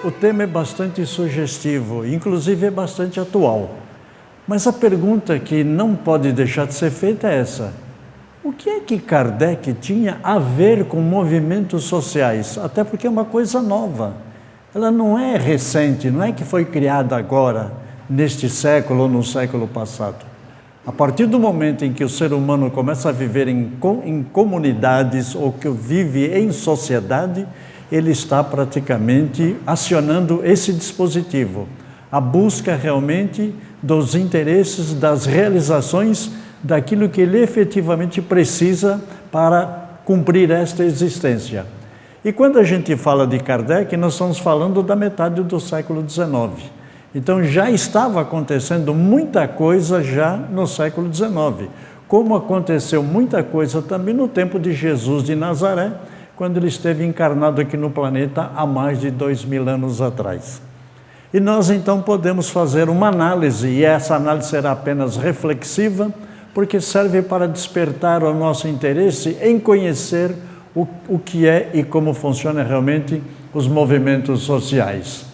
O tema é bastante sugestivo, inclusive é bastante atual. Mas a pergunta que não pode deixar de ser feita é essa: o que é que Kardec tinha a ver com movimentos sociais? Até porque é uma coisa nova. Ela não é recente, não é que foi criada agora, neste século ou no século passado. A partir do momento em que o ser humano começa a viver em comunidades ou que vive em sociedade, ele está praticamente acionando esse dispositivo. A busca realmente dos interesses, das realizações, daquilo que ele efetivamente precisa para cumprir esta existência. E quando a gente fala de Kardec, nós estamos falando da metade do século XIX. Então já estava acontecendo muita coisa já no século XIX, como aconteceu muita coisa também no tempo de Jesus de Nazaré, quando ele esteve encarnado aqui no planeta há mais de 2000 anos atrás. E nós então podemos fazer uma análise, e essa análise será apenas reflexiva, porque serve para despertar o nosso interesse em conhecer o que é e como funciona realmente os movimentos sociais.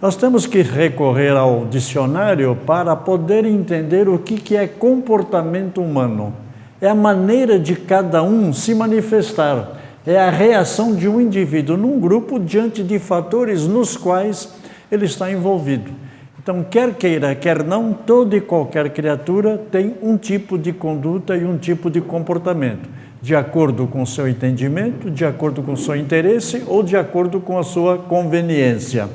Nós temos que recorrer ao dicionário para poder entender o que é comportamento humano. É a maneira de cada um se manifestar, é a reação de um indivíduo num grupo diante de fatores nos quais ele está envolvido. Então, quer queira, quer não, toda e qualquer criatura tem um tipo de conduta e um tipo de comportamento, de acordo com o seu entendimento, de acordo com o seu interesse ou de acordo com a sua conveniência.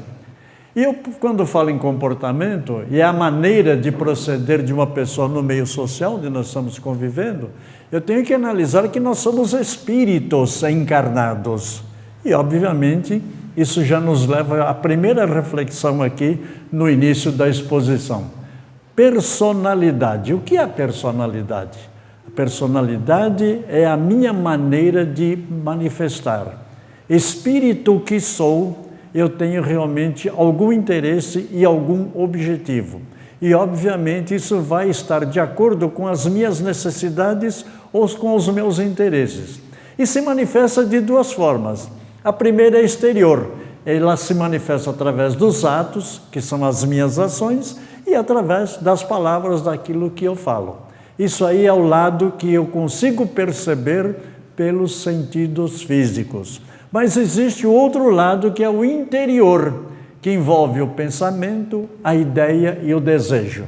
E eu, quando falo em comportamento, e é a maneira de proceder de uma pessoa no meio social onde nós estamos convivendo, eu tenho que analisar que nós somos espíritos encarnados. E, obviamente, isso já nos leva à primeira reflexão aqui no início da exposição. Personalidade. O que é a personalidade? A personalidade é a minha maneira de manifestar. Espírito que sou, eu tenho realmente algum interesse e algum objetivo. E, obviamente, isso vai estar de acordo com as minhas necessidades ou com os meus interesses. E se manifesta de duas formas. A primeira é exterior. Ela se manifesta através dos atos, que são as minhas ações, e através das palavras, daquilo que eu falo. Isso aí é o lado que eu consigo perceber pelos sentidos físicos. Mas existe o outro lado, que é o interior, que envolve o pensamento, a ideia e o desejo.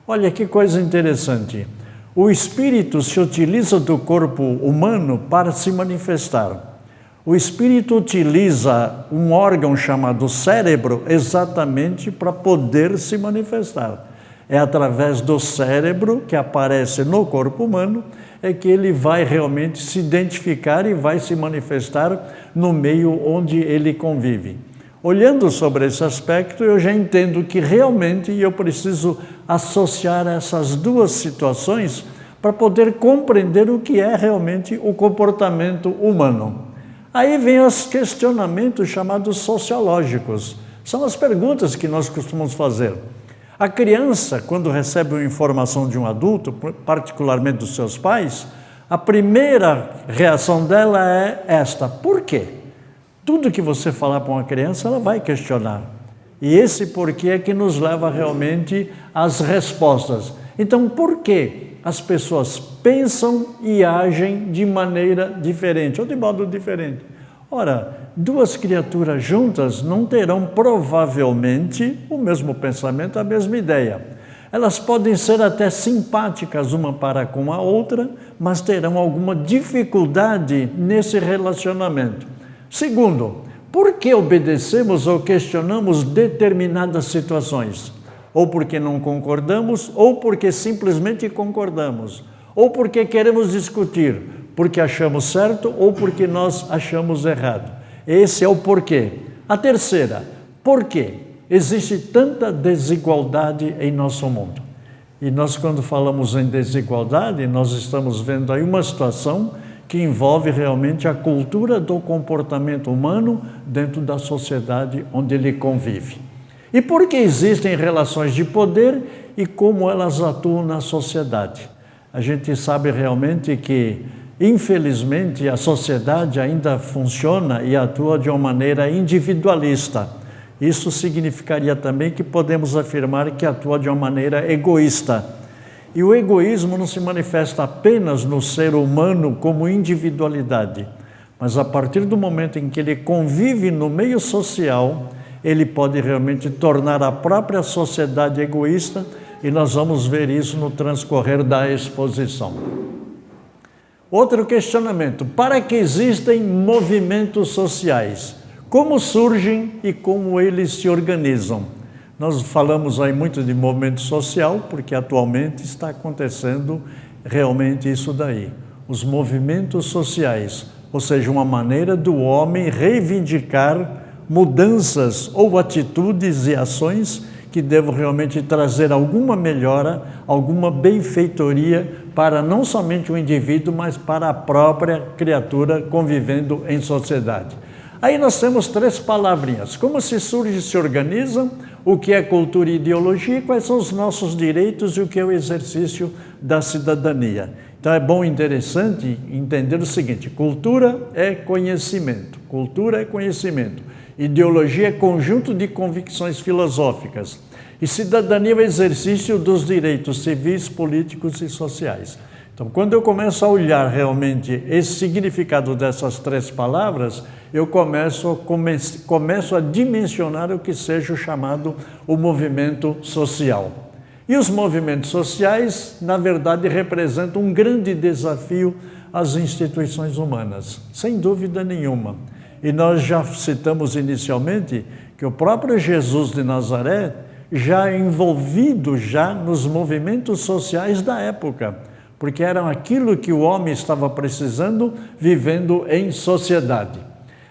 Olha que coisa interessante. O espírito se utiliza do corpo humano para se manifestar. O espírito utiliza um órgão chamado cérebro exatamente para poder se manifestar. É através do cérebro que aparece no corpo humano é que ele vai realmente se identificar e vai se manifestar no meio onde ele convive. Olhando sobre esse aspecto, eu já entendo que realmente eu preciso associar essas duas situações para poder compreender o que é realmente o comportamento humano. Aí vem os questionamentos chamados sociológicos. São as perguntas que nós costumamos fazer. A criança, quando recebe uma informação de um adulto, particularmente dos seus pais, a primeira reação dela é esta: por quê? Tudo que você falar para uma criança, ela vai questionar. E esse porquê é que nos leva realmente às respostas. Então, por que as pessoas pensam e agem de maneira diferente, ou de modo diferente? Ora, duas criaturas juntas não terão provavelmente o mesmo pensamento, a mesma ideia. Elas podem ser até simpáticas uma para com a outra, mas terão alguma dificuldade nesse relacionamento. Segundo, por que obedecemos ou questionamos determinadas situações? Ou porque não concordamos, ou porque simplesmente concordamos, ou porque queremos discutir, porque achamos certo ou porque nós achamos errado. Esse é o porquê. A terceira, por quê existe tanta desigualdade em nosso mundo? E nós, quando falamos em desigualdade, nós estamos vendo aí uma situação que envolve realmente a cultura do comportamento humano dentro da sociedade onde ele convive. E por que existem relações de poder e como elas atuam na sociedade? A gente sabe realmente que, infelizmente, a sociedade ainda funciona e atua de uma maneira individualista. Isso significaria também que podemos afirmar que atua de uma maneira egoísta. E o egoísmo não se manifesta apenas no ser humano como individualidade, mas a partir do momento em que ele convive no meio social, ele pode realmente tornar a própria sociedade egoísta, e nós vamos ver isso no transcorrer da exposição. Outro questionamento: para que existem movimentos sociais? Como surgem e como eles se organizam? Nós falamos aí muito de movimento social, porque atualmente está acontecendo realmente isso daí. Os movimentos sociais, ou seja, uma maneira do homem reivindicar mudanças ou atitudes e ações que devam realmente trazer alguma melhora, alguma benfeitoria para não somente o indivíduo, mas para a própria criatura convivendo em sociedade. Aí nós temos 3 palavrinhas: como se surge e se organizam, o que é cultura e ideologia, quais são os nossos direitos e o que é o exercício da cidadania. Então é bom e interessante entender o seguinte: cultura é conhecimento, ideologia é conjunto de convicções filosóficas, e cidadania é o exercício dos direitos civis, políticos e sociais. Então, quando eu começo a olhar realmente esse significado dessas 3 palavras, eu começo a dimensionar o que seja o chamado o movimento social. E os movimentos sociais, na verdade, representam um grande desafio às instituições humanas, sem dúvida nenhuma. E nós já citamos inicialmente que o próprio Jesus de Nazaré, já envolvido nos movimentos sociais da época, porque eram aquilo que o homem estava precisando, vivendo em sociedade.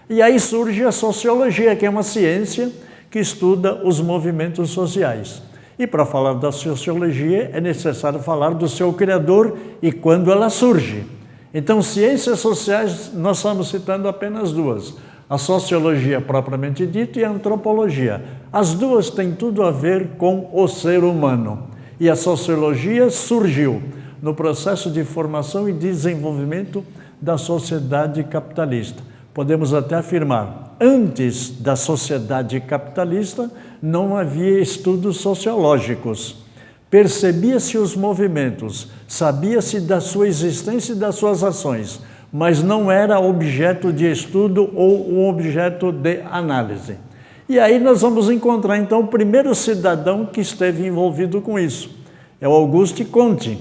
E aí surge a sociologia, que é uma ciência que estuda os movimentos sociais. E para falar da sociologia é necessário falar do seu criador e quando ela surge. Então, ciências sociais, nós estamos citando apenas 2. A sociologia propriamente dita e a antropologia. As 2 têm tudo a ver com o ser humano. E a sociologia surgiu no processo de formação e desenvolvimento da sociedade capitalista. Podemos até afirmar, antes da sociedade capitalista, não havia estudos sociológicos. Percebia-se os movimentos, sabia-se da sua existência e das suas ações, mas não era objeto de estudo ou um objeto de análise. E aí nós vamos encontrar, então, o primeiro cidadão que esteve envolvido com isso. É o Auguste Comte.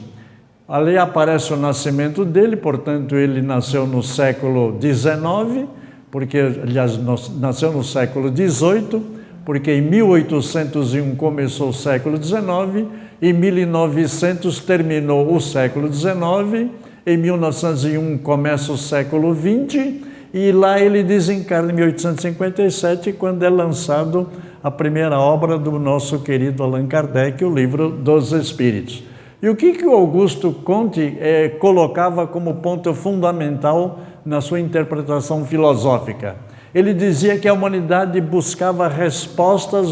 Ali aparece o nascimento dele, portanto, ele nasceu no século XIX, porque, aliás, nasceu no século XVIII, porque em 1801 começou o século XIX, em 1900 terminou o século XIX, em 1901 começa o século XX, e lá ele desencarna em 1857, quando é lançado a primeira obra do nosso querido Allan Kardec, o Livro dos Espíritos. E o que o Auguste Comte colocava como ponto fundamental na sua interpretação filosófica? Ele dizia que a humanidade buscava respostas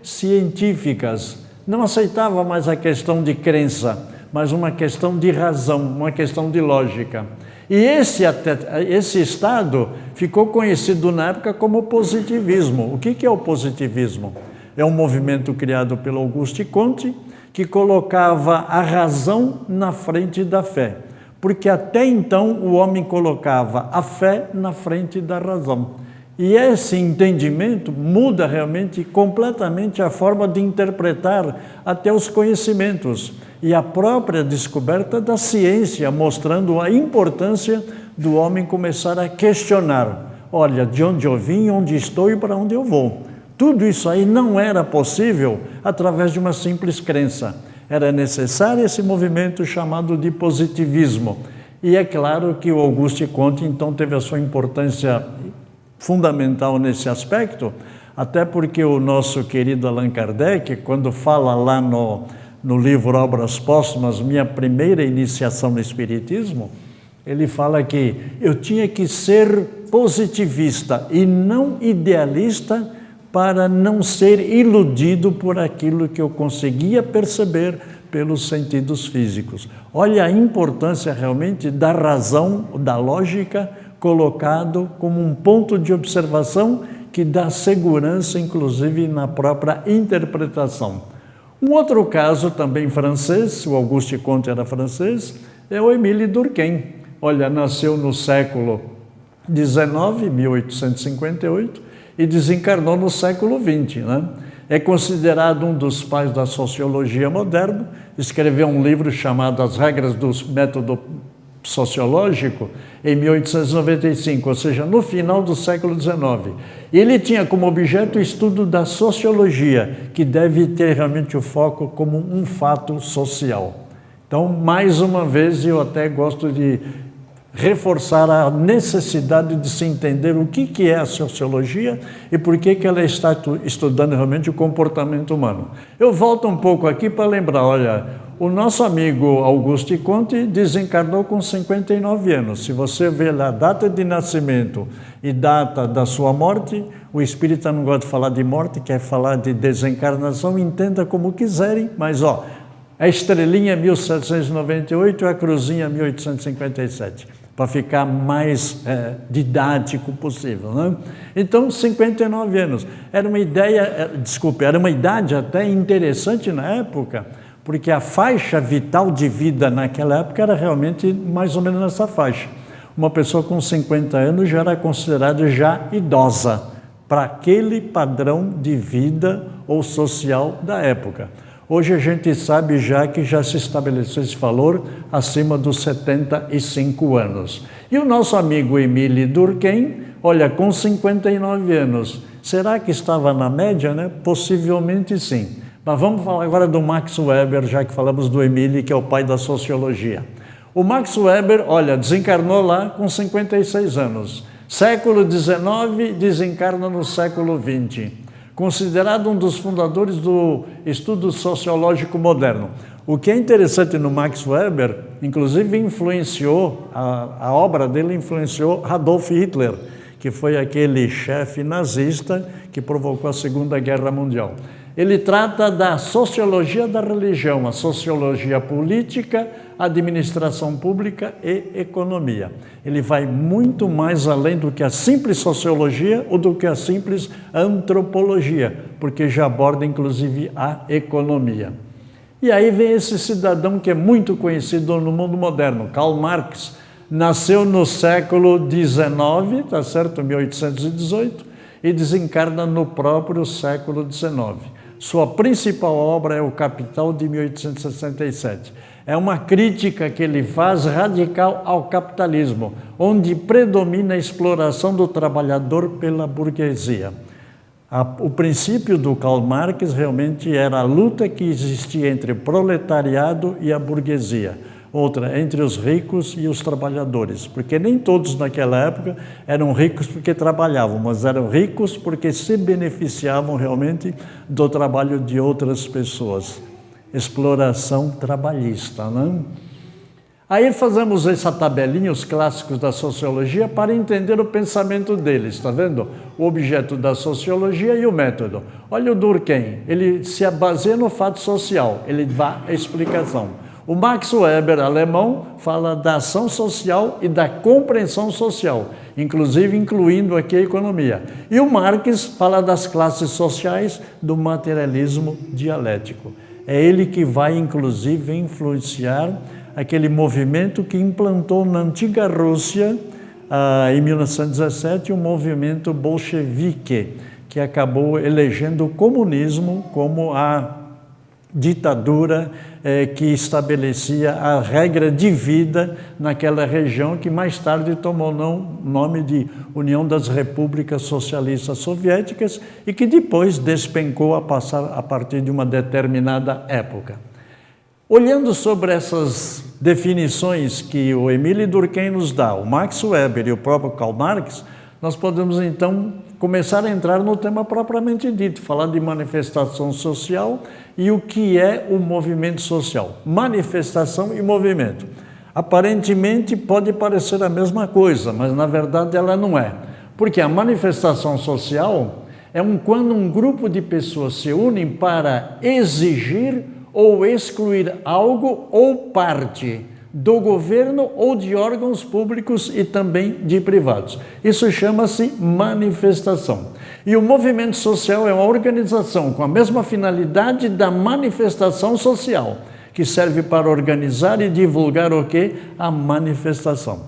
científicas. Não aceitava mais a questão de crença, mas uma questão de razão, uma questão de lógica. E esse estado ficou conhecido na época como positivismo. O que é o positivismo? É um movimento criado pelo Auguste Comte, que colocava a razão na frente da fé, porque até então o homem colocava a fé na frente da razão. E esse entendimento muda realmente completamente a forma de interpretar até os conhecimentos e a própria descoberta da ciência, mostrando a importância do homem começar a questionar: olha, de onde eu vim, onde estou e para onde eu vou. Tudo isso aí não era possível através de uma simples crença. Era necessário esse movimento chamado de positivismo. E é claro que o Auguste Comte, então, teve a sua importância fundamental nesse aspecto, até porque o nosso querido Allan Kardec, quando fala lá no livro Obras Póstumas, minha primeira iniciação no Espiritismo, ele fala que eu tinha que ser positivista e não idealista, para não ser iludido por aquilo que eu conseguia perceber pelos sentidos físicos. Olha a importância realmente da razão, da lógica, colocado como um ponto de observação que dá segurança, inclusive, na própria interpretação. Um outro caso, também francês, o Auguste Comte era francês, é o Émile Durkheim. Olha, nasceu no século XIX, 1858, e desencarnou no século XX, né? É considerado um dos pais da sociologia moderna, escreveu um livro chamado As Regras do Método Sociológico, em 1895, ou seja, no final do século XIX. Ele tinha como objeto o estudo da sociologia, que deve ter realmente o foco como um fato social. Então, mais uma vez, eu até gosto de reforçar a necessidade de se entender o que é a sociologia e por que ela está estudando realmente o comportamento humano. Eu volto um pouco aqui para lembrar, olha, o nosso amigo Auguste Comte desencarnou com 59 anos. Se você ver a data de nascimento e data da sua morte, o espírita não gosta de falar de morte, quer falar de desencarnação, entenda como quiserem, mas ó, a estrelinha 1798 e a cruzinha 1857. Para ficar mais didático possível, né? Então, 59 anos. Era uma ideia, era uma idade até interessante na época, porque a faixa vital de vida naquela época era realmente mais ou menos nessa faixa. Uma pessoa com 50 anos já era considerada já idosa, para aquele padrão de vida ou social da época. Hoje a gente sabe já que já se estabeleceu esse valor acima dos 75 anos. E o nosso amigo Émile Durkheim, olha, com 59 anos, será que estava na média, né? Possivelmente sim. Mas vamos falar agora do Max Weber, já que falamos do Émile, que é o pai da sociologia. O Max Weber, olha, desencarnou lá com 56 anos. Século XIX, desencarna no século XX. Considerado um dos fundadores do estudo sociológico moderno. O que é interessante no Max Weber, inclusive influenciou, a obra dele influenciou Adolf Hitler, que foi aquele chefe nazista que provocou a Segunda Guerra Mundial. Ele trata da sociologia da religião, a sociologia política, administração pública e economia. Ele vai muito mais além do que a simples sociologia ou do que a simples antropologia, porque já aborda inclusive a economia. E aí vem esse cidadão que é muito conhecido no mundo moderno, Karl Marx, nasceu no século XIX, tá certo, 1818, e desencarna no próprio século XIX. Sua principal obra é O Capital, de 1867. É uma crítica que ele faz radical ao capitalismo, onde predomina a exploração do trabalhador pela burguesia. O princípio do Karl Marx realmente era a luta que existia entre o proletariado e a burguesia. Outra, entre os ricos e os trabalhadores, porque nem todos naquela época eram ricos porque trabalhavam, mas eram ricos porque se beneficiavam realmente do trabalho de outras pessoas. Exploração trabalhista, né? Aí fazemos essa tabelinha, os clássicos da sociologia, para entender o pensamento deles, está vendo? O objeto da sociologia e o método. Olha o Durkheim, ele se baseia no fato social, ele dá a explicação. O Max Weber, alemão, fala da ação social e da compreensão social, inclusive incluindo aqui a economia. E o Marx fala das classes sociais, do materialismo dialético. É ele que vai, inclusive, influenciar aquele movimento que implantou na antiga Rússia, em 1917, o movimento bolchevique, que acabou elegendo o comunismo como a ditadura que estabelecia a regra de vida naquela região, que mais tarde tomou o nome de União das Repúblicas Socialistas Soviéticas e que depois despencou a partir de uma determinada época. Olhando sobre essas definições que o Émile Durkheim nos dá, o Max Weber e o próprio Karl Marx, nós podemos então começar a entrar no tema propriamente dito, falar de manifestação social e o que é o movimento social. Manifestação e movimento. Aparentemente pode parecer a mesma coisa, mas na verdade ela não é. Porque a manifestação social é quando um grupo de pessoas se unem para exigir ou excluir algo ou parte do governo ou de órgãos públicos e também de privados. Isso chama-se manifestação. E o movimento social é uma organização com a mesma finalidade da manifestação social, que serve para organizar e divulgar o quê? A manifestação.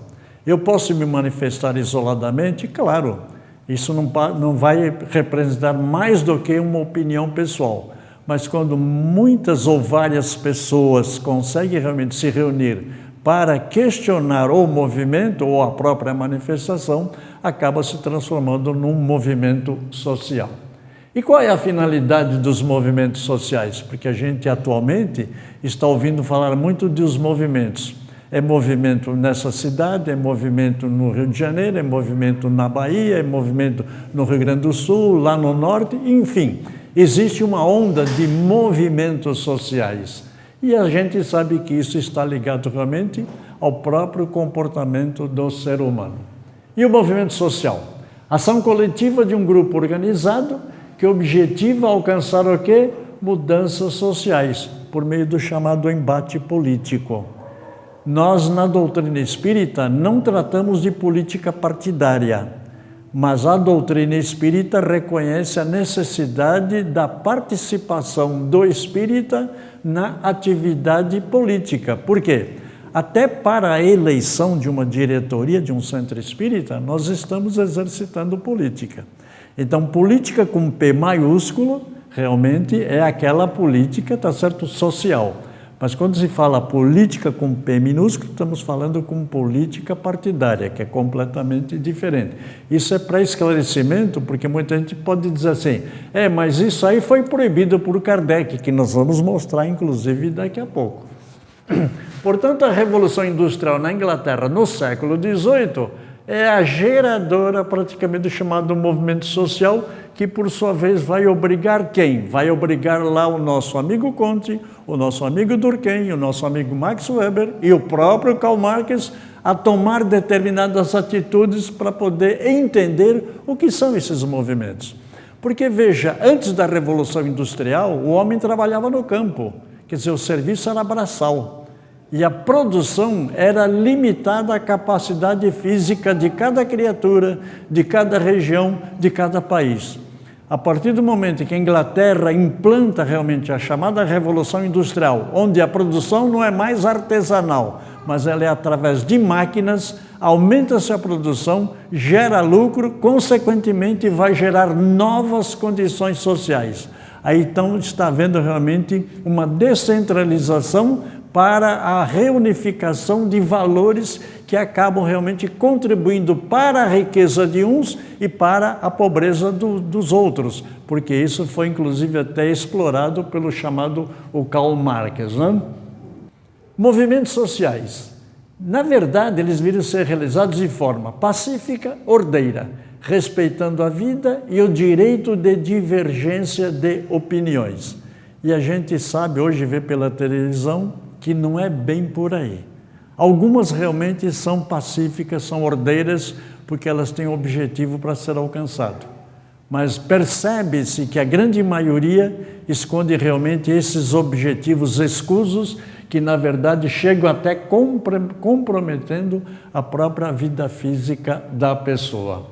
Eu posso me manifestar isoladamente? Claro, isso não vai representar mais do que uma opinião pessoal. Mas quando muitas ou várias pessoas conseguem realmente se reunir para questionar o movimento ou a própria manifestação, acaba se transformando num movimento social. E qual é a finalidade dos movimentos sociais? Porque a gente atualmente está ouvindo falar muito dos movimentos. É movimento nessa cidade, é movimento no Rio de Janeiro, é movimento na Bahia, é movimento no Rio Grande do Sul, lá no Norte, enfim. Existe uma onda de movimentos sociais. E a gente sabe que isso está ligado realmente ao próprio comportamento do ser humano. E o movimento social? Ação coletiva de um grupo organizado que objetiva alcançar o quê? Mudanças sociais, por meio do chamado embate político. Nós, na doutrina espírita, não tratamos de política partidária, mas a doutrina espírita reconhece a necessidade da participação do espírita na atividade política. Por quê? Até para a eleição de uma diretoria de um centro espírita, nós estamos exercitando política. Então, política com P maiúsculo, realmente é aquela política, tá certo, social. Mas quando se fala política com P minúsculo, estamos falando com política partidária, que é completamente diferente. Isso é para esclarecimento, porque muita gente pode dizer assim, mas isso aí foi proibido por Kardec, que nós vamos mostrar, inclusive, daqui a pouco. Portanto, a Revolução Industrial na Inglaterra, no século XVIII, é a geradora praticamente do chamado movimento social, que por sua vez vai obrigar quem? Vai obrigar lá o nosso amigo Comte, o nosso amigo Durkheim, o nosso amigo Max Weber e o próprio Karl Marx a tomar determinadas atitudes para poder entender o que são esses movimentos. Porque, veja, antes da Revolução Industrial, o homem trabalhava no campo, quer dizer, o serviço era braçal. E a produção era limitada à capacidade física de cada criatura, de cada região, de cada país. A partir do momento em que a Inglaterra implanta realmente a chamada Revolução Industrial, onde a produção não é mais artesanal, mas ela é através de máquinas, aumenta-se a produção, gera lucro, consequentemente vai gerar novas condições sociais. Aí então está havendo realmente uma descentralização para a reunificação de valores que acabam realmente contribuindo para a riqueza de uns e para a pobreza dos outros, porque isso foi inclusive até explorado pelo chamado o Karl Marx, né? Movimentos sociais. Na verdade, eles viram ser realizados de forma pacífica, ordeira, respeitando a vida e o direito de divergência de opiniões. E a gente sabe, hoje vê pela televisão, que não é bem por aí. Algumas realmente são pacíficas, são ordeiras, porque elas têm um objetivo para ser alcançado. Mas percebe-se que a grande maioria esconde realmente esses objetivos escusos, que na verdade chegam até comprometendo a própria vida física da pessoa.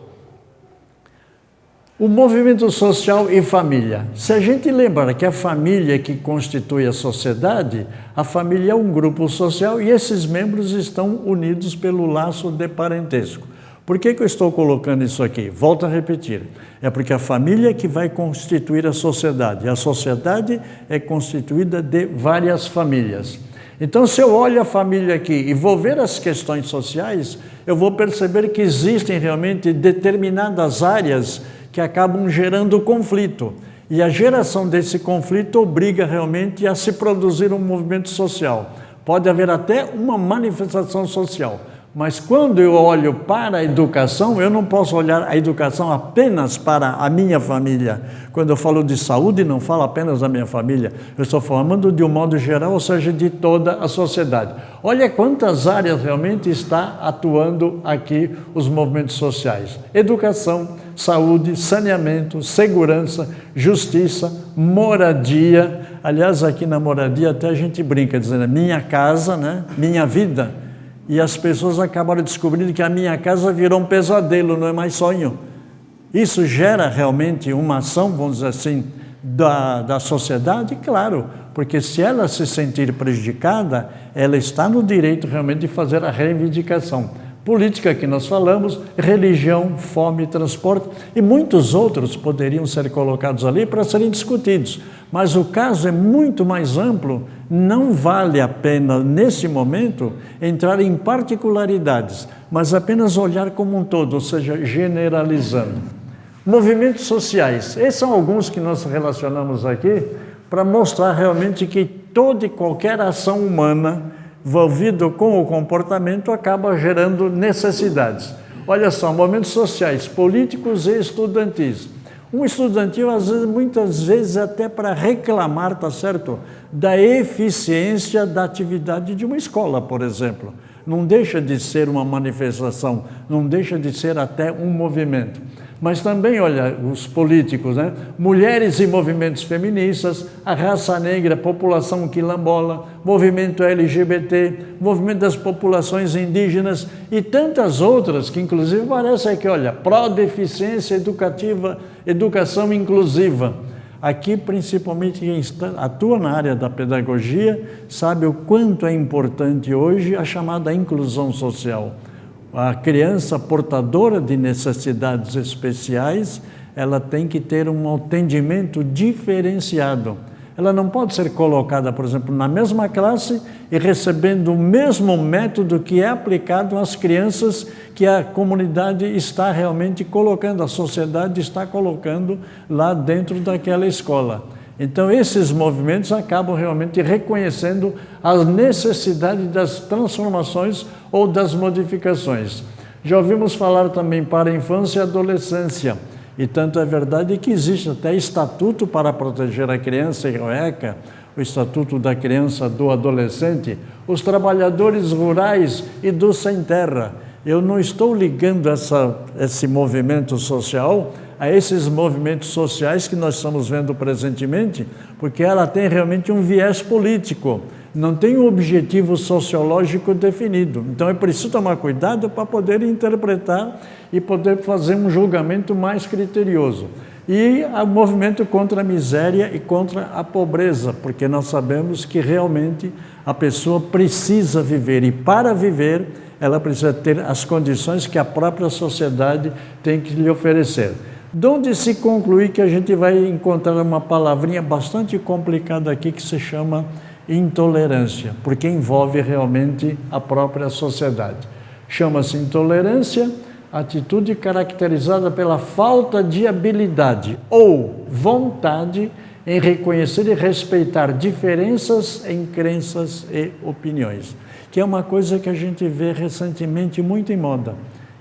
O movimento social e família. Se a gente lembrar que a família que constitui a sociedade, a família é um grupo social e esses membros estão unidos pelo laço de parentesco. Por que eu estou colocando isso aqui? Volto a repetir. É porque a família é que vai constituir a sociedade. A sociedade é constituída de várias famílias. Então, se eu olho a família aqui e vou ver as questões sociais, eu vou perceber que existem realmente determinadas áreas que acabam gerando conflito. E a geração desse conflito obriga realmente a se produzir um movimento social. Pode haver até uma manifestação social. Mas quando eu olho para a educação, eu não posso olhar a educação apenas para a minha família. Quando eu falo de saúde, não falo apenas da minha família. Eu estou falando de um modo geral, ou seja, de toda a sociedade. Olha quantas áreas realmente está atuando aqui os movimentos sociais. Educação, saúde, saneamento, segurança, justiça, moradia, Aliás, aqui na moradia até a gente brinca, dizendo minha casa, né? Minha vida. E as pessoas acabaram descobrindo que a minha casa virou um pesadelo, não é mais sonho. Isso gera realmente uma ação, vamos dizer assim, da sociedade? Claro, porque se ela se sentir prejudicada, ela está no direito realmente de fazer a reivindicação. Política que nós falamos, religião, fome, transporte e muitos outros poderiam ser colocados ali para serem discutidos. Mas o caso é muito mais amplo, não vale a pena, nesse momento, entrar em particularidades, mas apenas olhar como um todo, ou seja, generalizando. Movimentos sociais, esses são alguns que nós relacionamos aqui para mostrar realmente que toda e qualquer ação humana envolvido com o comportamento acaba gerando necessidades. Olha só, movimentos sociais, políticos e estudantis. Um estudantil, às vezes, muitas vezes até para reclamar, tá certo, da eficiência da atividade de uma escola, por exemplo. Não deixa de ser uma manifestação, não deixa de ser até um movimento. Mas também, olha, os políticos, né? Mulheres e movimentos feministas, a raça negra, população quilombola, movimento LGBT, movimento das populações indígenas e tantas outras que, inclusive, parece que, olha, pró-deficiência educativa, educação inclusiva. Aqui, principalmente, quem atua na área da pedagogia sabe o quanto é importante hoje a chamada inclusão social. A criança portadora de necessidades especiais, ela tem que ter um atendimento diferenciado. Ela não pode ser colocada, por exemplo, na mesma classe e recebendo o mesmo método que é aplicado às crianças que a comunidade está realmente colocando, a sociedade está colocando lá dentro daquela escola. Então, esses movimentos acabam realmente reconhecendo a necessidade das transformações ou das modificações. Já ouvimos falar também para a infância e adolescência, e tanto é verdade que existe até estatuto para proteger a criança e o ECA, o Estatuto da Criança e do Adolescente, os trabalhadores rurais e do sem terra. Eu não estou ligando esse movimento social a esses movimentos sociais que nós estamos vendo presentemente, porque ela tem realmente um viés político, não tem um objetivo sociológico definido. Então é preciso tomar cuidado para poder interpretar e poder fazer um julgamento mais criterioso. E o movimento contra a miséria e contra a pobreza, porque nós sabemos que realmente a pessoa precisa viver, e para viver ela precisa ter as condições que a própria sociedade tem que lhe oferecer. De onde se conclui que a gente vai encontrar uma palavrinha bastante complicada aqui que se chama intolerância, porque envolve realmente a própria sociedade. Chama-se intolerância, atitude caracterizada pela falta de habilidade ou vontade em reconhecer e respeitar diferenças em crenças e opiniões, que é uma coisa que a gente vê recentemente muito em moda.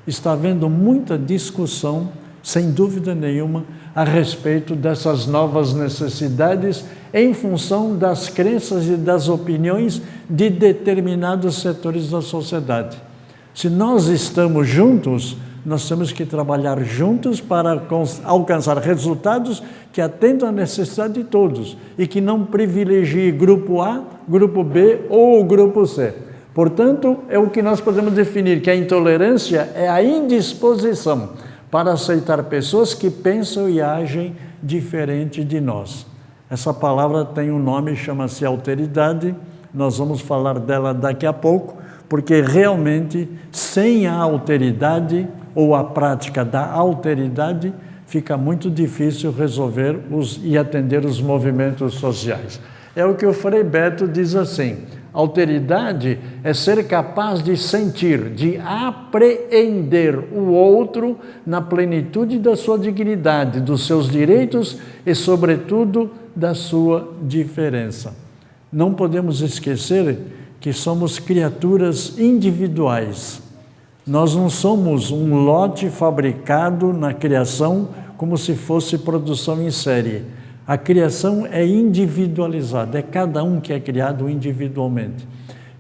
Está havendo muita discussão, sem dúvida nenhuma, a respeito dessas novas necessidades em função das crenças e das opiniões de determinados setores da sociedade. Se nós estamos juntos, nós temos que trabalhar juntos para alcançar resultados que atendam à necessidade de todos e que não privilegie grupo A, grupo B ou grupo C. Portanto, é o que nós podemos definir, que a intolerância é a indisposição para aceitar pessoas que pensam e agem diferente de nós. Essa palavra tem um nome, chama-se alteridade, nós vamos falar dela daqui a pouco, porque realmente, sem a alteridade ou a prática da alteridade, fica muito difícil resolver e atender os movimentos sociais. É o que o Frei Beto diz assim: alteridade é ser capaz de sentir, de apreender o outro na plenitude da sua dignidade, dos seus direitos e, sobretudo, da sua diferença. Não podemos esquecer que somos criaturas individuais. Nós não somos um lote fabricado na criação como se fosse produção em série. A criação é individualizada, é cada um que é criado individualmente.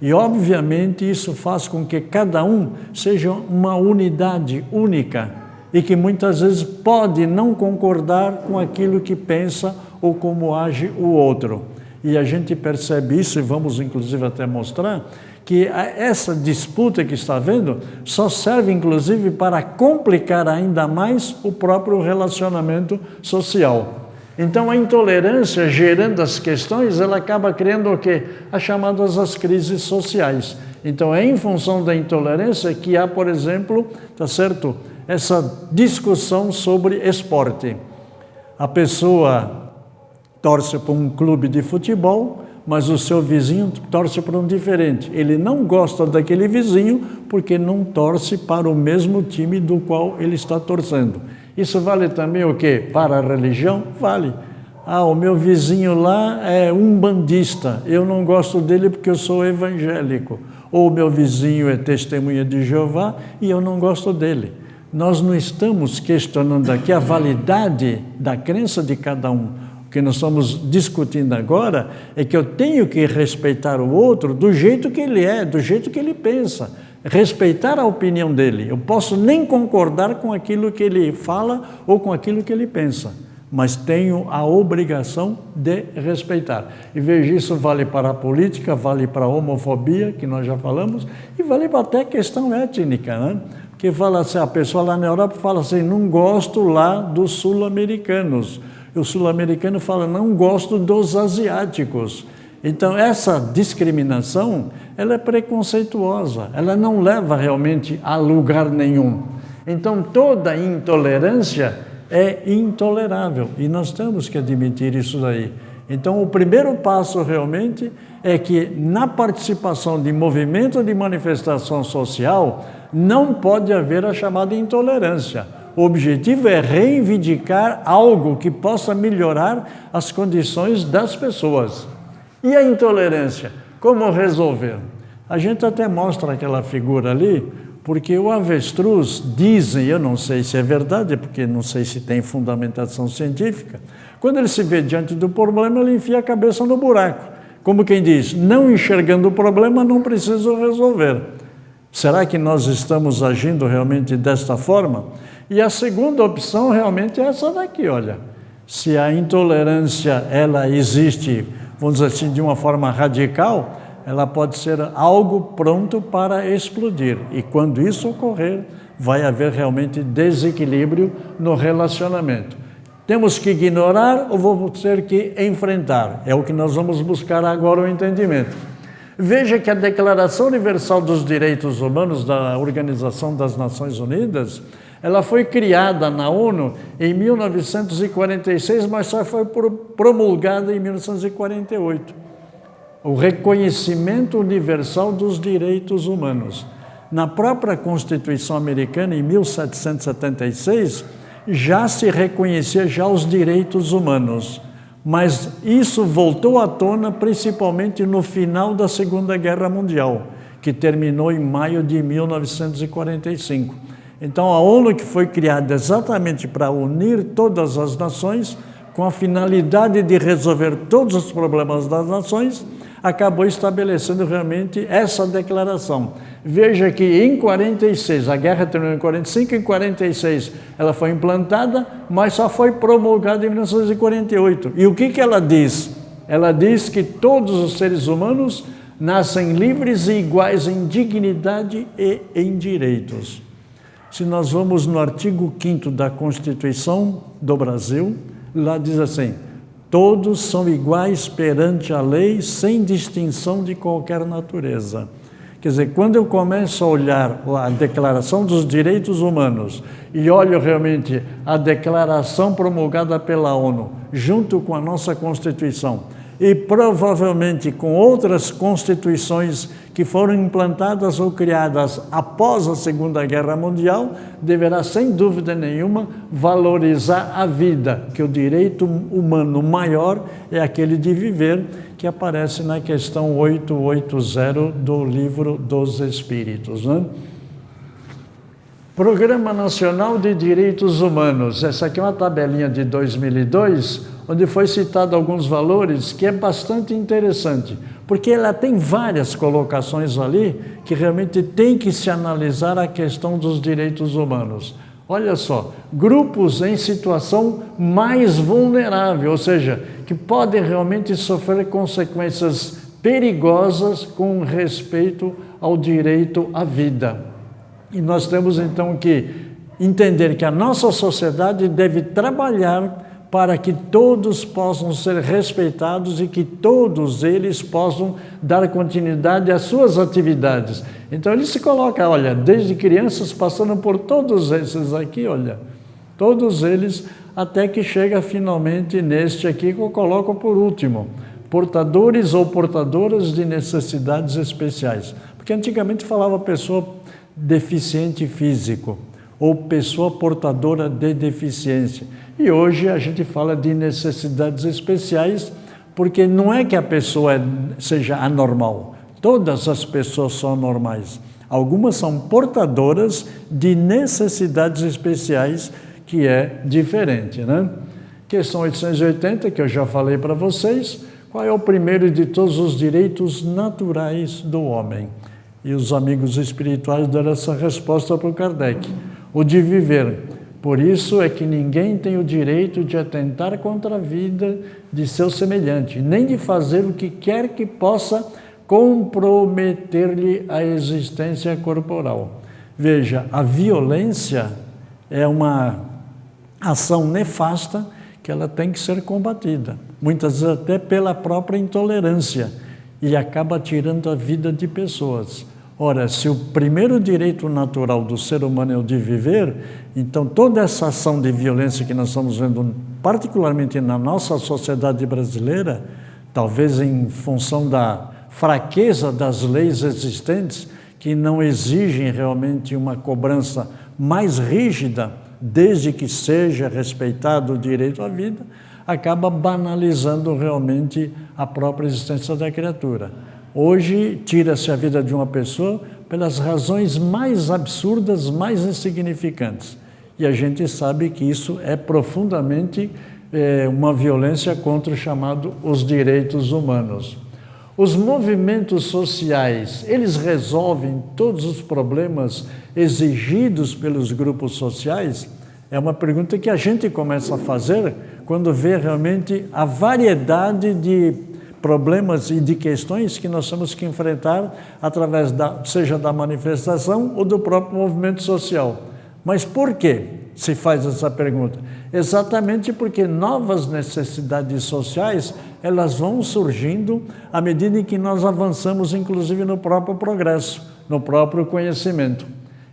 E, obviamente, isso faz com que cada um seja uma unidade única e que muitas vezes pode não concordar com aquilo que pensa ou como age o outro. E a gente percebe isso, e vamos inclusive até mostrar, que essa disputa que está havendo só serve inclusive para complicar ainda mais o próprio relacionamento social. Então a intolerância, gerando as questões, ela acaba criando o quê? As chamadas as crises sociais. Então é em função da intolerância que há, por exemplo, tá certo? Essa discussão sobre esporte. A pessoa torce para um clube de futebol, mas o seu vizinho torce para um diferente. Ele não gosta daquele vizinho porque não torce para o mesmo time do qual ele está torcendo. Isso vale também o quê? Para a religião? Vale. O meu vizinho lá é umbandista, eu não gosto dele porque eu sou evangélico. Ou o meu vizinho é testemunha de Jeová e eu não gosto dele. Nós não estamos questionando aqui a validade da crença de cada um. O que nós estamos discutindo agora é que eu tenho que respeitar o outro do jeito que ele é, do jeito que ele pensa. Respeitar a opinião dele. Eu posso nem concordar com aquilo que ele fala ou com aquilo que ele pensa, mas tenho a obrigação de respeitar. E veja, isso vale para a política, vale para a homofobia, que nós já falamos, e vale para até a questão étnica, né? Porque fala assim, a pessoa lá na Europa fala assim, não gosto lá dos sul-americanos. O sul-americano fala, não gosto dos asiáticos. Então, essa discriminação, ela é preconceituosa, ela não leva realmente a lugar nenhum. Então, toda intolerância é intolerável e nós temos que admitir isso daí. Então, o primeiro passo realmente é que na participação de movimento de manifestação social não pode haver a chamada intolerância. O objetivo é reivindicar algo que possa melhorar as condições das pessoas. E a intolerância? Como resolver? A gente até mostra aquela figura ali, porque o avestruz, dizem, eu não sei se é verdade, porque não sei se tem fundamentação científica, quando ele se vê diante do problema, ele enfia a cabeça no buraco. Como quem diz, não enxergando o problema, não preciso resolver. Será que nós estamos agindo realmente desta forma? E a segunda opção realmente é essa daqui, olha. Se a intolerância, ela existe, vamos dizer assim, de uma forma radical, ela pode ser algo pronto para explodir. E quando isso ocorrer, vai haver realmente desequilíbrio no relacionamento. Temos que ignorar ou vamos ter que enfrentar? É o que nós vamos buscar agora, o entendimento. Veja que a Declaração Universal dos Direitos Humanos da Organização das Nações Unidas, ela foi criada na ONU em 1946, mas só foi promulgada em 1948. O reconhecimento universal dos direitos humanos. Na própria Constituição Americana, em 1776, já se reconhecia já os direitos humanos. Mas isso voltou à tona principalmente no final da Segunda Guerra Mundial, que terminou em maio de 1945. Então, a ONU, que foi criada exatamente para unir todas as nações, com a finalidade de resolver todos os problemas das nações, acabou estabelecendo realmente essa declaração. Veja que em 46, a guerra terminou em 45, em 46 ela foi implantada, mas só foi promulgada em 1948. E o que ela diz? Ela diz que todos os seres humanos nascem livres e iguais em dignidade e em direitos. Se nós vamos no artigo 5º da Constituição do Brasil, lá diz assim, todos são iguais perante a lei, sem distinção de qualquer natureza. Quer dizer, quando eu começo a olhar a Declaração dos Direitos Humanos e olho realmente a declaração promulgada pela ONU, junto com a nossa Constituição, e provavelmente com outras constituições que foram implantadas ou criadas após a Segunda Guerra Mundial, deverá, sem dúvida nenhuma, valorizar a vida, que o direito humano maior é aquele de viver, que aparece na questão 880 do Livro dos Espíritos, né? Programa Nacional de Direitos Humanos. Essa aqui é uma tabelinha de 2002, onde foi citado alguns valores que é bastante interessante, porque ela tem várias colocações ali que realmente tem que se analisar a questão dos direitos humanos. Olha só, grupos em situação mais vulnerável, ou seja, que podem realmente sofrer consequências perigosas com respeito ao direito à vida. E nós temos então que entender que a nossa sociedade deve trabalhar para que todos possam ser respeitados e que todos eles possam dar continuidade às suas atividades. Então ele se coloca, olha, desde crianças passando por todos esses aqui, olha, todos eles, até que chega finalmente neste aqui que eu coloco por último, portadores ou portadoras de necessidades especiais. Porque antigamente falava pessoa deficiente físico ou pessoa portadora de deficiência. E hoje a gente fala de necessidades especiais, porque não é que a pessoa seja anormal. Todas as pessoas são normais. Algumas são portadoras de necessidades especiais, que é diferente, né? Questão 880, que eu já falei para vocês. Qual é o primeiro de todos os direitos naturais do homem? E os amigos espirituais deram essa resposta para o Kardec. O de viver. Por isso é que ninguém tem o direito de atentar contra a vida de seu semelhante, nem de fazer o que quer que possa comprometer-lhe a existência corporal. Veja, a violência é uma ação nefasta que ela tem que ser combatida, muitas vezes até pela própria intolerância, e acaba tirando a vida de pessoas. Ora, se o primeiro direito natural do ser humano é o de viver, então toda essa ação de violência que nós estamos vendo, particularmente na nossa sociedade brasileira, talvez em função da fraqueza das leis existentes, que não exigem realmente uma cobrança mais rígida, desde que seja respeitado o direito à vida, acaba banalizando realmente a própria existência da criatura. Hoje, tira-se a vida de uma pessoa pelas razões mais absurdas, mais insignificantes. E a gente sabe que isso é profundamente uma violência contra o chamado os direitos humanos. Os movimentos sociais, eles resolvem todos os problemas exigidos pelos grupos sociais? É uma pergunta que a gente começa a fazer quando vê realmente a variedade de problemas e de questões que nós temos que enfrentar através seja da manifestação ou do próprio movimento social. Mas por que se faz essa pergunta? Exatamente porque novas necessidades sociais, elas vão surgindo à medida em que nós avançamos, inclusive no próprio progresso, no próprio conhecimento.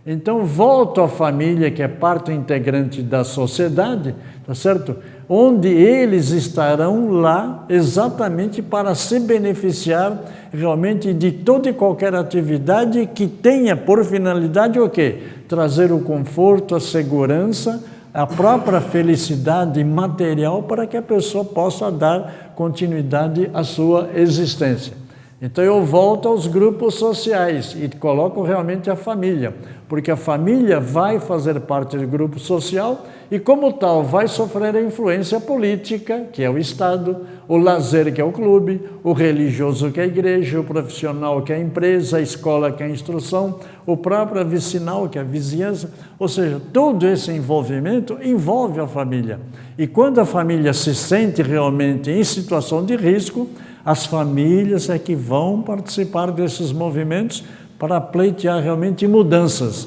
Então, volto à família, que é parte integrante da sociedade, tá certo? Onde eles estarão lá exatamente para se beneficiar realmente de toda e qualquer atividade que tenha por finalidade o quê? Trazer o conforto, a segurança, a própria felicidade material para que a pessoa possa dar continuidade à sua existência. Então eu volto aos grupos sociais e coloco realmente a família, porque a família vai fazer parte do grupo social e, como tal, vai sofrer a influência política, que é o Estado, o lazer, que é o clube, o religioso, que é a igreja, o profissional, que é a empresa, a escola, que é a instrução, o próprio vicinal, que é a vizinhança. Ou seja, todo esse envolvimento envolve a família. E quando a família se sente realmente em situação de risco, as famílias é que vão participar desses movimentos para pleitear realmente mudanças.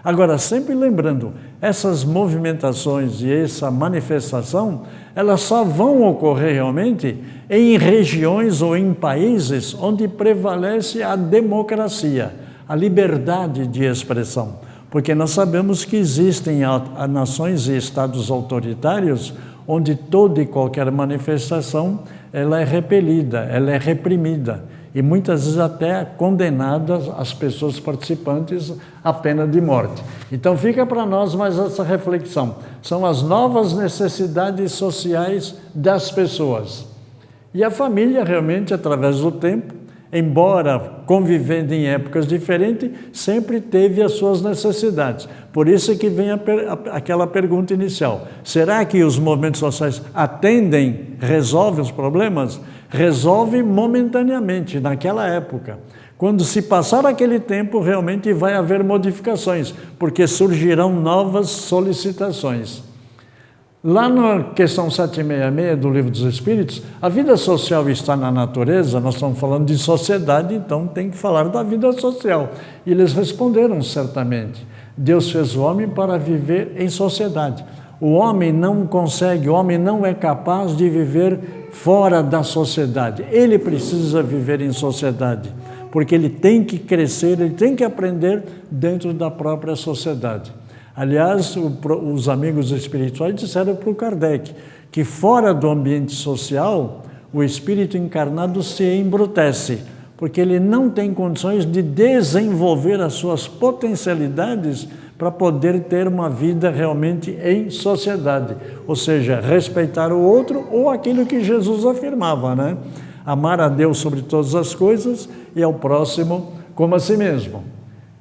Agora, sempre lembrando, essas movimentações e essa manifestação, elas só vão ocorrer realmente em regiões ou em países onde prevalece a democracia, a liberdade de expressão. Porque nós sabemos que existem nações e estados autoritários onde toda e qualquer manifestação ela é repelida, ela é reprimida e muitas vezes até condenadas as pessoas participantes à pena de morte. Então fica para nós mais essa reflexão. São as novas necessidades sociais das pessoas. E a família realmente, através do tempo, embora convivendo em épocas diferentes, sempre teve as suas necessidades. Por isso é que vem aquela pergunta inicial. Será que os movimentos sociais atendem, resolvem os problemas? Resolve momentaneamente, naquela época. Quando se passar aquele tempo, realmente vai haver modificações, porque surgirão novas solicitações. Lá na questão 766 do Livro dos Espíritos, a vida social está na natureza, nós estamos falando de sociedade, então tem que falar da vida social. E eles responderam certamente, Deus fez o homem para viver em sociedade. O homem não consegue, o homem não é capaz de viver fora da sociedade. Ele precisa viver em sociedade, porque ele tem que crescer, ele tem que aprender dentro da própria sociedade. Aliás, os amigos espirituais disseram para o Kardec que fora do ambiente social, o espírito encarnado se embrutece, porque ele não tem condições de desenvolver as suas potencialidades para poder ter uma vida realmente em sociedade, ou seja, respeitar o outro ou aquilo que Jesus afirmava, né? Amar a Deus sobre todas as coisas e ao próximo como a si mesmo.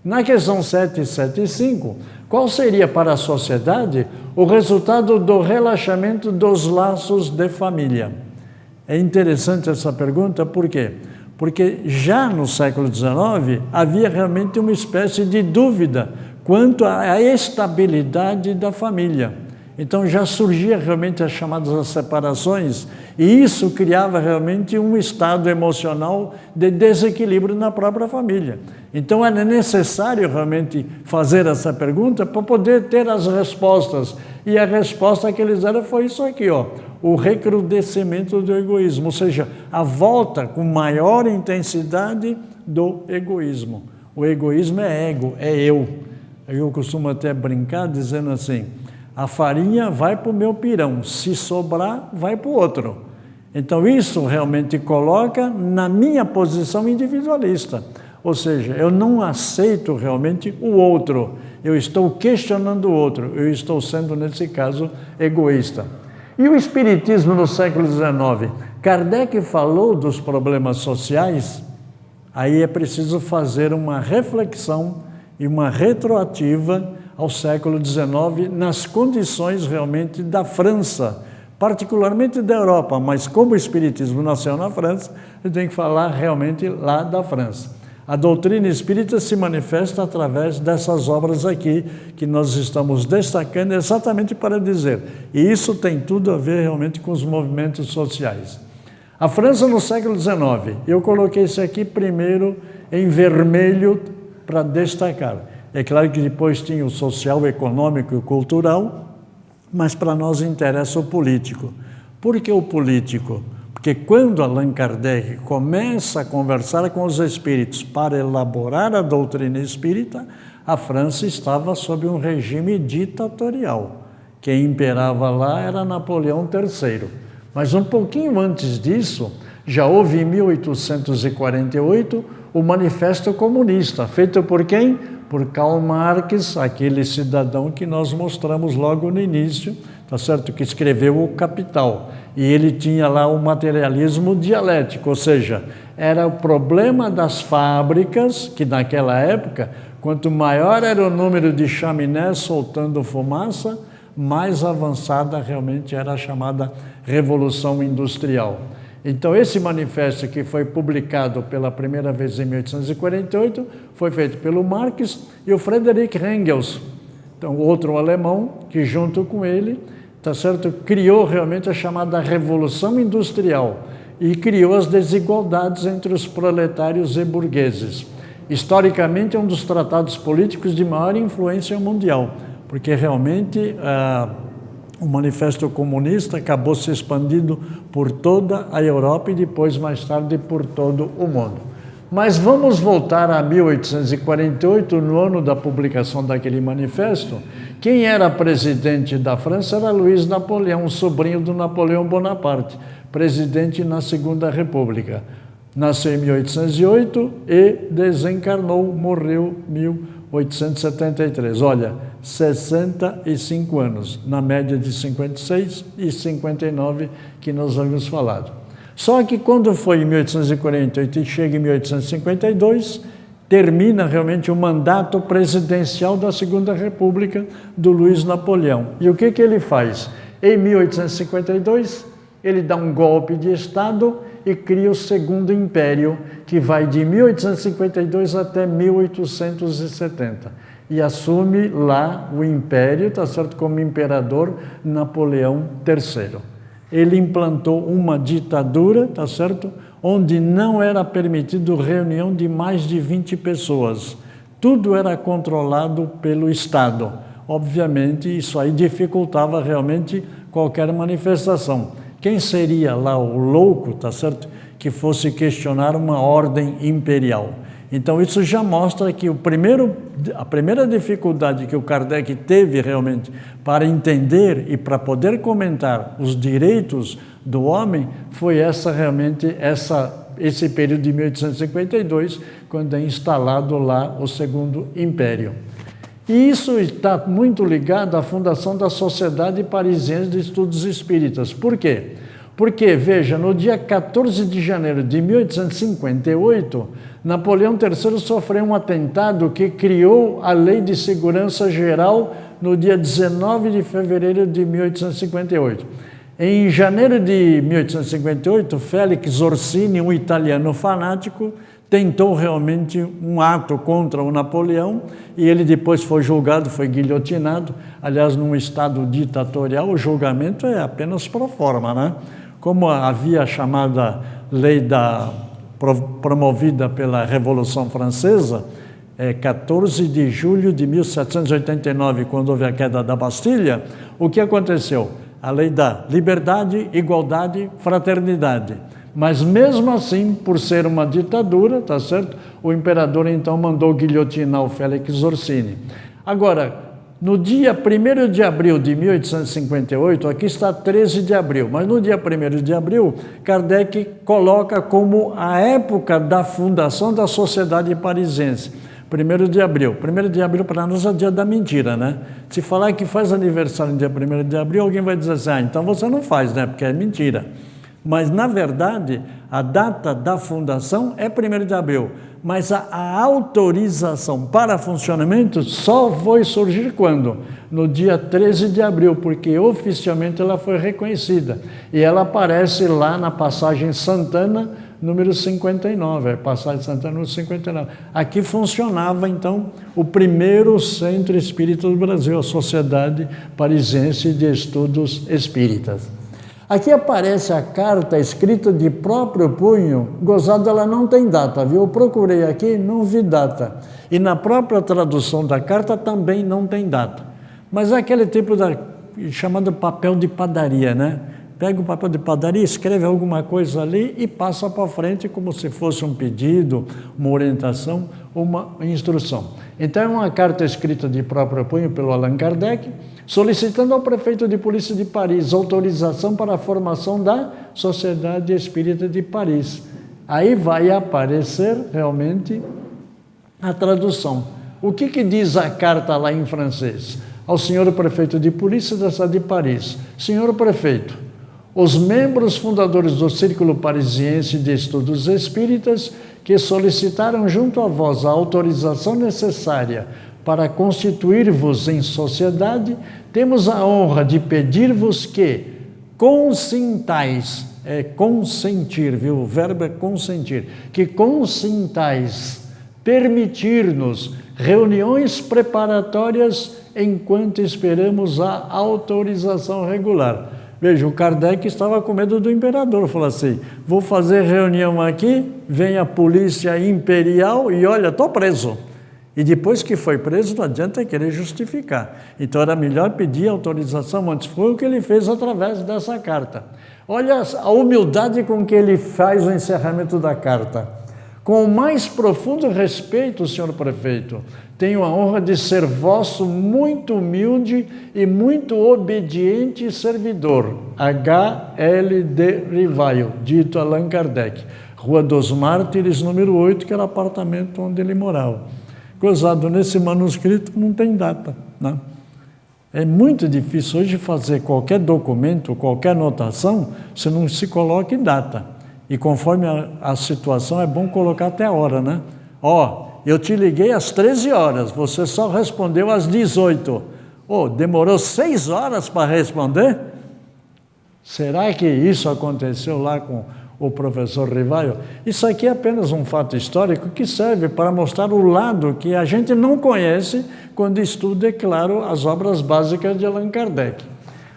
Na questão 775, qual seria para a sociedade o resultado do relaxamento dos laços de família? É interessante essa pergunta, por quê? Porque já no século XIX havia realmente uma espécie de dúvida quanto à estabilidade da família. Então já surgia realmente as chamadas separações e isso criava realmente um estado emocional de desequilíbrio na própria família. Então era necessário realmente fazer essa pergunta para poder ter as respostas. E a resposta que eles deram foi isso aqui, ó, o recrudescimento do egoísmo, ou seja, a volta com maior intensidade do egoísmo. O egoísmo é ego, é eu. Eu costumo até brincar dizendo assim, a farinha vai para o meu pirão, se sobrar, vai para o outro. Então isso realmente coloca na minha posição individualista. Ou seja, eu não aceito realmente o outro, eu estou questionando o outro, eu estou sendo, nesse caso, egoísta. E o Espiritismo no século XIX? Kardec falou dos problemas sociais, aí é preciso fazer uma reflexão e uma retroativa ao século XIX, nas condições realmente da França, particularmente da Europa, mas como o Espiritismo nasceu na França, eu tenho que falar realmente lá da França. A doutrina espírita se manifesta através dessas obras aqui, que nós estamos destacando exatamente para dizer, e isso tem tudo a ver realmente com os movimentos sociais. A França no século XIX, eu coloquei isso aqui primeiro em vermelho para destacar. É claro que depois tinha o social, o econômico e o cultural, mas para nós interessa o político. Por que o político? Porque quando Allan Kardec começa a conversar com os espíritos para elaborar a doutrina espírita, a França estava sob um regime ditatorial. Quem imperava lá era Napoleão III. Mas um pouquinho antes disso, já houve em 1848 o Manifesto Comunista, feito por quem? Por Karl Marx, aquele cidadão que nós mostramos logo no início, tá certo? Que escreveu o Capital. E ele tinha lá o materialismo dialético, ou seja, era o problema das fábricas, que naquela época, quanto maior era o número de chaminés soltando fumaça, mais avançada realmente era a chamada Revolução Industrial. Então, esse manifesto que foi publicado pela primeira vez em 1848, foi feito pelo Marx e o Friedrich Engels, então, outro alemão, que junto com ele, tá certo, criou realmente a chamada Revolução Industrial e criou as desigualdades entre os proletários e burgueses. Historicamente, é um dos tratados políticos de maior influência mundial, porque realmente o Manifesto Comunista acabou se expandindo por toda a Europa e depois, mais tarde, por todo o mundo. Mas vamos voltar a 1848, no ano da publicação daquele manifesto. Quem era presidente da França era Luiz Napoleão, sobrinho do Napoleão Bonaparte, presidente na Segunda República. Nasceu em 1808 e desencarnou, morreu em 1873. Olha, 65 anos, na média de 56 e 59 que nós havíamos falado. Só que quando foi em 1848 e chega em 1852, termina realmente o mandato presidencial da Segunda República do Luiz Napoleão. E o que ele faz? Em 1852, ele dá um golpe de Estado e cria o Segundo Império, que vai de 1852 até 1870. E assume lá o império, tá certo, como imperador Napoleão III. Ele implantou uma ditadura, tá certo, onde não era permitido reunião de mais de 20 pessoas. Tudo era controlado pelo Estado. Obviamente, isso aí dificultava realmente qualquer manifestação. Quem seria lá o louco, tá certo, que fosse questionar uma ordem imperial? Então, isso já mostra que a primeira dificuldade que o Kardec teve realmente para entender e para poder comentar os direitos do homem foi esse período de 1852, quando é instalado lá o Segundo Império. E isso está muito ligado à fundação da Sociedade Parisiense de Estudos Espíritas. Por quê? Porque, veja, no dia 14 de janeiro de 1858, Napoleão III sofreu um atentado que criou a Lei de Segurança Geral no dia 19 de fevereiro de 1858. Em janeiro de 1858, Félix Orsini, um italiano fanático, tentou realmente um ato contra o Napoleão e ele depois foi julgado, foi guilhotinado. Aliás, num estado ditatorial, o julgamento é apenas pro forma, né? Como havia a chamada lei promovida pela Revolução Francesa, 14 de julho de 1789, quando houve a queda da Bastilha, o que aconteceu? A lei da liberdade, igualdade, fraternidade. Mas mesmo assim, por ser uma ditadura, tá certo? O imperador então mandou guilhotinar o Félix Orsini. Agora, no dia 1º de abril de 1858, aqui está 13 de abril, mas no dia 1º de abril, Kardec coloca como a época da fundação da Sociedade Parisiense. 1º de abril. 1º de abril para nós é o dia da mentira, né? Se falar que faz aniversário no dia 1º de abril, alguém vai dizer assim, então você não faz, né? Porque é mentira. Mas, na verdade, a data da fundação é 1º de abril, mas a autorização para funcionamento só foi surgir quando? No dia 13 de abril, porque oficialmente ela foi reconhecida. E ela aparece lá na Passagem Santana, número 59, Passagem Santana, número 59. Aqui funcionava, então, o primeiro centro espírita do Brasil, a Sociedade Parisiense de Estudos Espíritas. Aqui aparece a carta escrita de próprio punho, gozado, ela não tem data, viu? Eu procurei aqui, não vi data. E na própria tradução da carta também não tem data. Mas é aquele tipo chamado papel de padaria, né? Pega o papel de padaria, escreve alguma coisa ali e passa para frente como se fosse um pedido, uma orientação, uma instrução. Então é uma carta escrita de próprio punho pelo Allan Kardec, solicitando ao prefeito de polícia de Paris autorização para a formação da Sociedade Espírita de Paris. Aí vai aparecer realmente a tradução. O que diz a carta lá em francês? Ao senhor prefeito de polícia da cidade de Paris. Senhor prefeito, os membros fundadores do Círculo Parisiense de Estudos Espíritas, que solicitaram junto a vós a autorização necessária para constituir-vos em sociedade, temos a honra de pedir-vos que consintais, consentir, viu? O verbo é consentir, que consintais permitir-nos reuniões preparatórias enquanto esperamos a autorização regular. Veja, o Kardec estava com medo do imperador, falou assim, vou fazer reunião aqui, vem a polícia imperial e olha, estou preso. E depois que foi preso, não adianta querer justificar. Então era melhor pedir autorização antes. Foi o que ele fez através dessa carta. Olha a humildade com que ele faz o encerramento da carta. Com o mais profundo respeito, senhor prefeito, tenho a honra de ser vosso muito humilde e muito obediente servidor. H.L.D. Rivaio, dito Allan Kardec. Rua dos Mártires, número 8, que era o apartamento onde ele morava. Gozado, nesse manuscrito não tem data, né? É muito difícil hoje fazer qualquer documento, qualquer anotação, se não se coloca em data. E conforme a situação, é bom colocar até a hora, né? Eu te liguei às 13 horas, você só respondeu às 18. Demorou 6 horas para responder? Será que isso aconteceu lá com o professor Rivaio. Isso aqui é apenas um fato histórico que serve para mostrar o lado que a gente não conhece quando estuda, é claro, as obras básicas de Allan Kardec.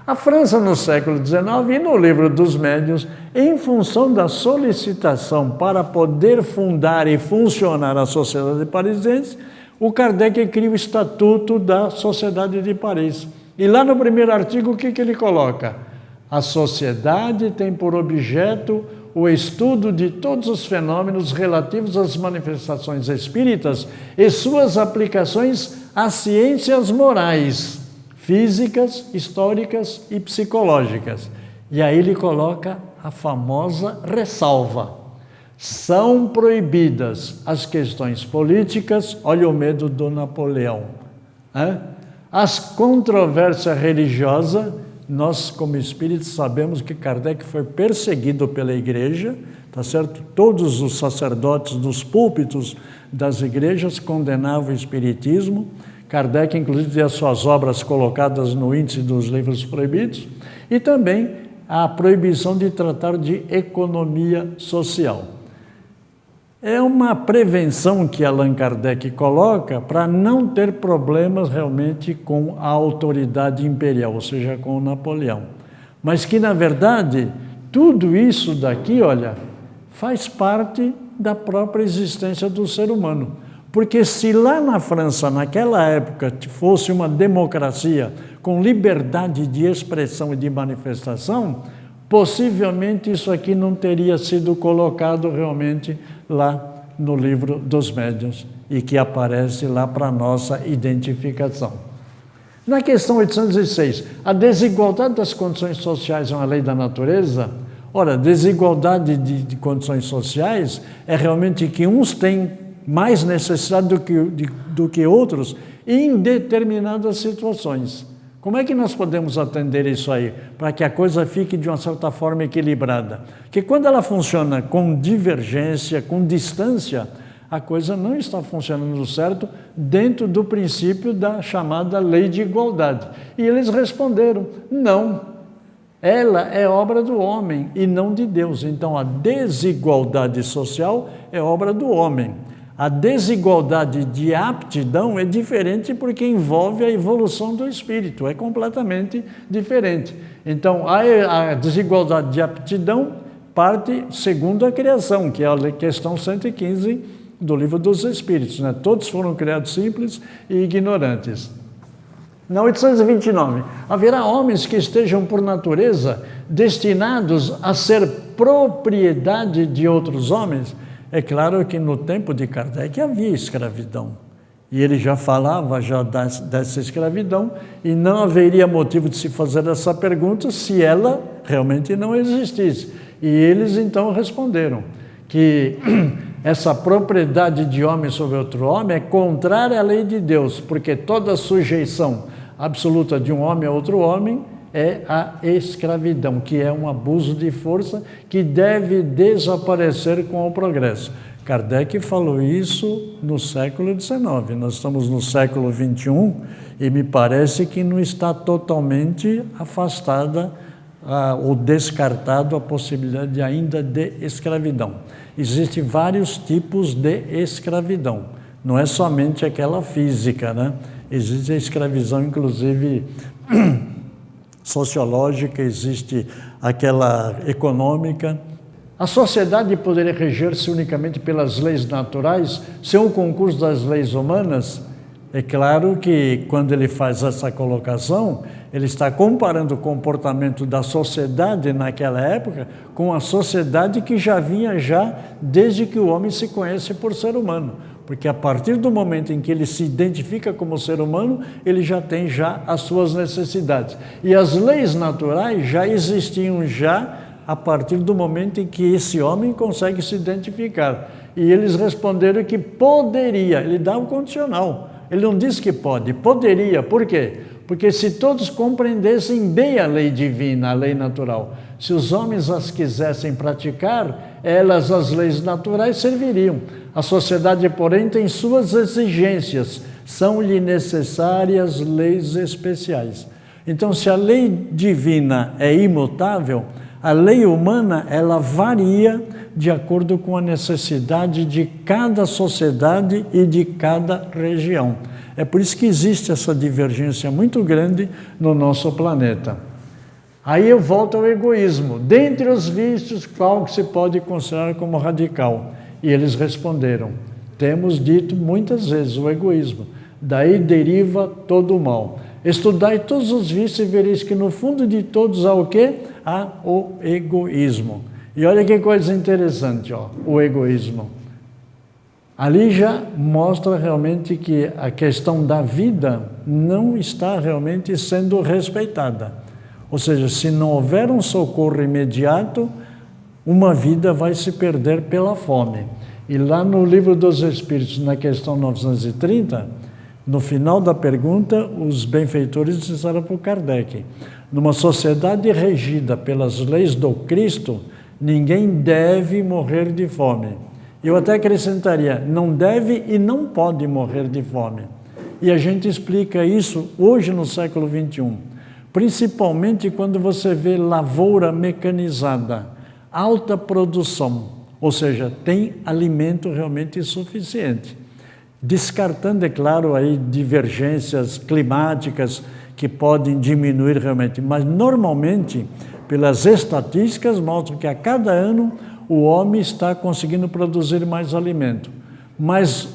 A França, no século XIX, e no Livro dos Médiuns, em função da solicitação para poder fundar e funcionar a Sociedade Parisiense, o Kardec cria o Estatuto da Sociedade de Paris. E lá no primeiro artigo, o que ele coloca? A sociedade tem por objeto o estudo de todos os fenômenos relativos às manifestações espíritas e suas aplicações às ciências morais, físicas, históricas e psicológicas. E aí ele coloca a famosa ressalva. São proibidas as questões políticas, olha o medo do Napoleão, as controvérsias religiosas. Nós, como espíritos, sabemos que Kardec foi perseguido pela igreja, tá certo? Todos os sacerdotes dos púlpitos das igrejas condenavam o espiritismo. Kardec, inclusive, tem as suas obras colocadas no índice dos livros proibidos. E também a proibição de tratar de economia social. É uma prevenção que Allan Kardec coloca para não ter problemas realmente com a autoridade imperial, ou seja, com o Napoleão. Mas que, na verdade, tudo isso daqui, olha, faz parte da própria existência do ser humano. Porque se lá na França, naquela época, fosse uma democracia com liberdade de expressão e de manifestação, possivelmente isso aqui não teria sido colocado realmente lá no Livro dos Médiuns e que aparece lá para nossa identificação. Na questão 806, a desigualdade das condições sociais é uma lei da natureza? Ora, desigualdade de condições sociais é realmente que uns têm mais necessidade do que outros em determinadas situações. Como é que nós podemos atender isso aí, para que a coisa fique de uma certa forma equilibrada? Porque quando ela funciona com divergência, com distância, a coisa não está funcionando certo dentro do princípio da chamada lei de igualdade. E eles responderam, não, ela é obra do homem e não de Deus. Então a desigualdade social é obra do homem. A desigualdade de aptidão é diferente porque envolve a evolução do espírito, é completamente diferente. Então, a desigualdade de aptidão parte segundo a criação, que é a questão 115 do Livro dos Espíritos, né? Todos foram criados simples e ignorantes. Na 829, haverá homens que estejam por natureza destinados a ser propriedade de outros homens? É claro que no tempo de Kardec havia escravidão, e ele já falava dessa escravidão, e não haveria motivo de se fazer essa pergunta se ela realmente não existisse. E eles então responderam que essa propriedade de homem sobre outro homem é contrária à lei de Deus, porque toda sujeição absoluta de um homem a outro homem é a escravidão, que é um abuso de força que deve desaparecer com o progresso. Kardec falou isso no século XIX. Nós estamos no século XXI e me parece que não está totalmente afastada ou descartado a possibilidade ainda de escravidão. Existem vários tipos de escravidão. Não é somente aquela física, né? Existe a escravidão, inclusive, sociológica, existe aquela econômica. A sociedade poderia reger-se unicamente pelas leis naturais, sem o concurso das leis humanas? É claro que, quando ele faz essa colocação, ele está comparando o comportamento da sociedade naquela época com a sociedade que já vinha desde que o homem se conhece por ser humano. Porque a partir do momento em que ele se identifica como ser humano, ele já tem as suas necessidades. E as leis naturais já existiam a partir do momento em que esse homem consegue se identificar. E eles responderam que poderia, ele dá um condicional. Ele não diz que pode, poderia. Por quê? Porque se todos compreendessem bem a lei divina, a lei natural, se os homens as quisessem praticar, as leis naturais serviriam. A sociedade, porém, tem suas exigências, são-lhe necessárias leis especiais. Então, se a lei divina é imutável, A lei humana, ela varia de acordo com a necessidade de cada sociedade e de cada região. É por isso que existe essa divergência muito grande no nosso planeta. Aí eu volto ao egoísmo. Dentre os vícios, qual que se pode considerar como radical? E eles responderam: temos dito muitas vezes o egoísmo. Daí deriva todo o mal. Estudai todos os vícios e vereis que no fundo de todos há o quê? Há o egoísmo. E olha que coisa interessante, ó, o egoísmo. Ali já mostra realmente que a questão da vida não está realmente sendo respeitada. Ou seja, se não houver um socorro imediato, uma vida vai se perder pela fome. E lá no Livro dos Espíritos, na questão 930, no final da pergunta, os benfeitores disseram para o Kardec: numa sociedade regida pelas leis do Cristo, ninguém deve morrer de fome. Eu até acrescentaria: não deve e não pode morrer de fome. E a gente explica isso hoje no século XXI. Principalmente quando você vê lavoura mecanizada, alta produção, ou seja, tem alimento realmente suficiente. Descartando, é claro, aí divergências climáticas que podem diminuir realmente, mas normalmente, pelas estatísticas, mostram que a cada ano o homem está conseguindo produzir mais alimento. Mas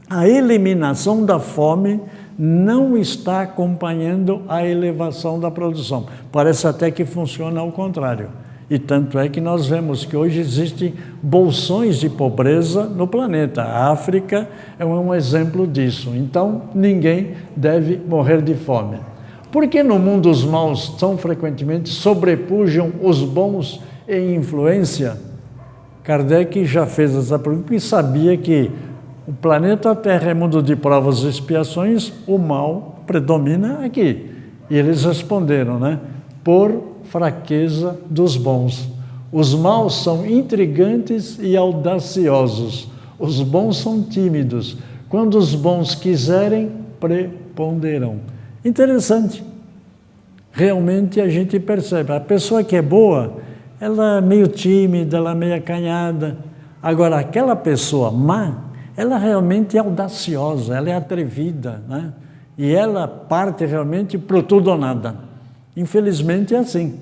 a eliminação da fome não está acompanhando a elevação da produção. Parece até que funciona ao contrário. E tanto é que nós vemos que hoje existem bolsões de pobreza no planeta. A África é um exemplo disso. Então, ninguém deve morrer de fome. Por que no mundo os maus tão frequentemente sobrepujam os bons em influência? Kardec já fez essa pergunta e sabia que o planeta Terra é mundo de provas e expiações, o mal predomina aqui. E eles responderam, né? Por fraqueza dos bons. Os maus são intrigantes e audaciosos. Os bons são tímidos. Quando os bons quiserem, preponderão. Interessante. Realmente a gente percebe. A pessoa que é boa, ela é meio tímida, ela é meio acanhada. Agora, aquela pessoa má, ela realmente é audaciosa, ela é atrevida, né? E ela parte realmente pro tudo ou nada. Infelizmente é assim.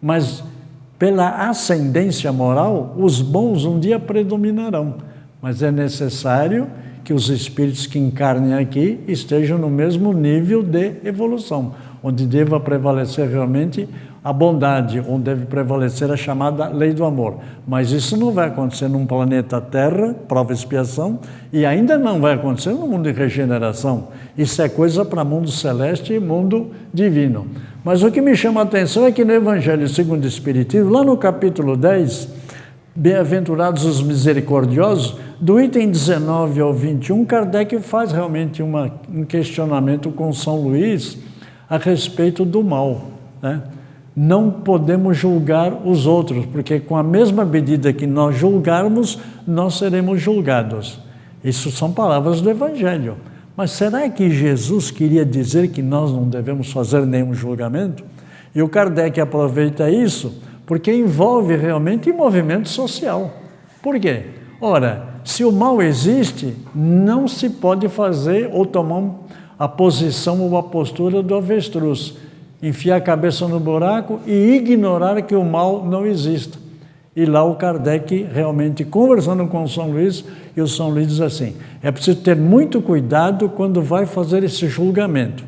Mas pela ascendência moral, os bons um dia predominarão. Mas é necessário que os espíritos que encarnem aqui estejam no mesmo nível de evolução, onde deva prevalecer realmente a bondade, onde deve prevalecer a chamada lei do amor. Mas isso não vai acontecer num planeta Terra, prova e expiação, e ainda não vai acontecer no mundo de regeneração. Isso é coisa para mundo celeste e mundo divino. Mas o que me chama a atenção é que no Evangelho segundo o Espiritismo, lá no capítulo 10, Bem-aventurados os misericordiosos, do item 19 ao 21, Kardec faz realmente um questionamento com São Luís a respeito do mal, né? Não podemos julgar os outros, porque com a mesma medida que nós julgarmos, nós seremos julgados. Isso são palavras do Evangelho. Mas será que Jesus queria dizer que nós não devemos fazer nenhum julgamento? E o Kardec aproveita isso porque envolve realmente movimento social. Por quê? Ora, se o mal existe, não se pode fazer ou tomar a posição ou a postura do avestruz, enfiar a cabeça no buraco e ignorar que o mal não exista. E lá o Kardec realmente conversando com o São Luís, e o São Luís diz assim: é preciso ter muito cuidado quando vai fazer esse julgamento.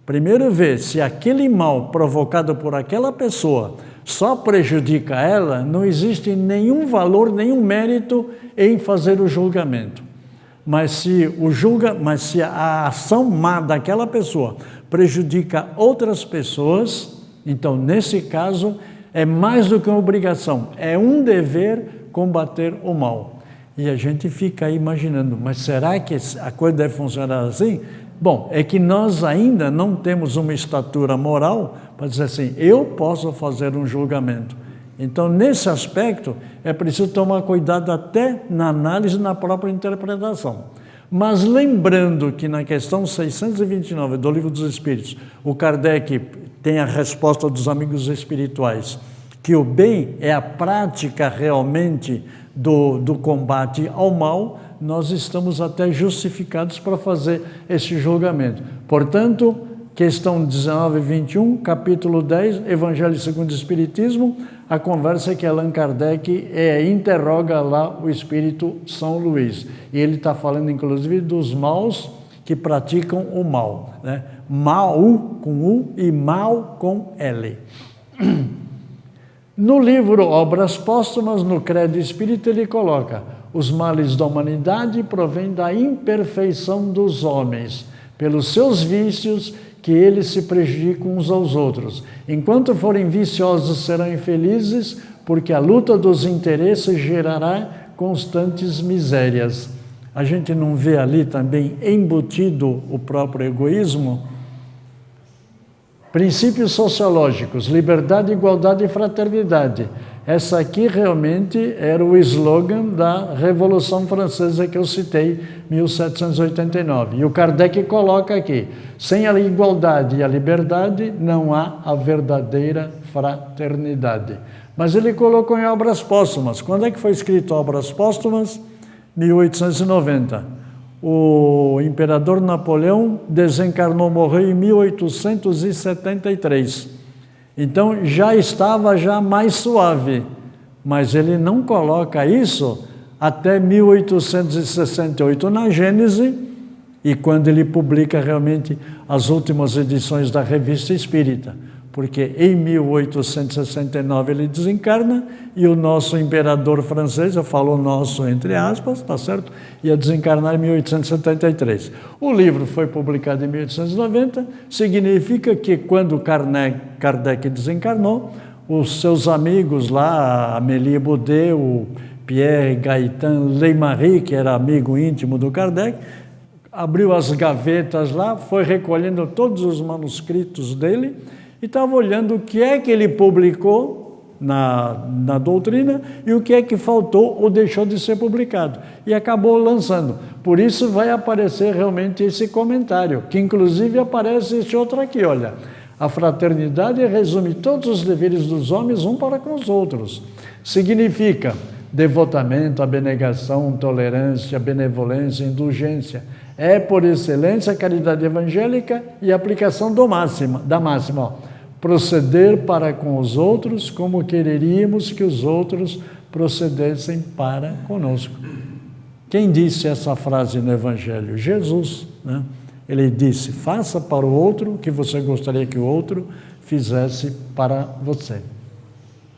Primeiro ver se aquele mal provocado por aquela pessoa só prejudica ela, não existe nenhum valor, nenhum mérito em fazer o julgamento. Mas se a ação má daquela pessoa prejudica outras pessoas, então nesse caso é mais do que uma obrigação, é um dever combater o mal. E a gente fica aí imaginando, mas será que a coisa deve funcionar assim? Bom, é que nós ainda não temos uma estatura moral para dizer assim, eu posso fazer um julgamento. Então, nesse aspecto, é preciso tomar cuidado até na análise, na própria interpretação. Mas lembrando que na questão 629 do Livro dos Espíritos, o Kardec tem a resposta dos amigos espirituais, que o bem é a prática realmente do combate ao mal, nós estamos até justificados para fazer esse julgamento. Portanto, questão 19 e 21, capítulo 10, Evangelho segundo o Espiritismo, a conversa que Allan Kardec interroga lá o Espírito São Luís. E ele está falando, inclusive, dos maus que praticam o mal, né? Mal com U e mal com L. No livro Obras Póstumas, no Credo Espírita, ele coloca: os males da humanidade provêm da imperfeição dos homens, pelos seus vícios que eles se prejudicam uns aos outros. Enquanto forem viciosos, serão infelizes, porque a luta dos interesses gerará constantes misérias. A gente não vê ali também embutido o próprio egoísmo? Princípios sociológicos, liberdade, igualdade e fraternidade. Essa aqui realmente era o slogan da Revolução Francesa que eu citei, 1789. E o Kardec coloca aqui: sem a igualdade e a liberdade não há a verdadeira fraternidade. Mas ele colocou em Obras Póstumas. Quando é que foi escrito Obras Póstumas? 1890. O imperador Napoleão desencarnou, morreu em 1873. Então já estava mais suave, mas ele não coloca isso até 1868 na Gênese, e quando ele publica realmente as últimas edições da Revista Espírita, porque em 1869 ele desencarna e o nosso imperador francês, eu falo nosso entre aspas, tá certo? Ia desencarnar em 1873. O livro foi publicado em 1890, significa que quando Kardec desencarnou, os seus amigos lá, Amélie Baudet, o Pierre Gaëtan Leymarie, que era amigo íntimo do Kardec, abriu as gavetas lá, foi recolhendo todos os manuscritos dele, e estava olhando o que é que ele publicou na doutrina e o que é que faltou ou deixou de ser publicado. E acabou lançando. Por isso vai aparecer realmente esse comentário, que inclusive aparece esse outro aqui, olha. A fraternidade resume todos os deveres dos homens um para com os outros. Significa devotamento, abnegação, tolerância, benevolência, indulgência. É, por excelência, a caridade evangélica e a aplicação da máxima. Ó. Proceder para com os outros como quereríamos que os outros procedessem para conosco. Quem disse essa frase no Evangelho? Jesus, né? Ele disse: faça para o outro o que você gostaria que o outro fizesse para você.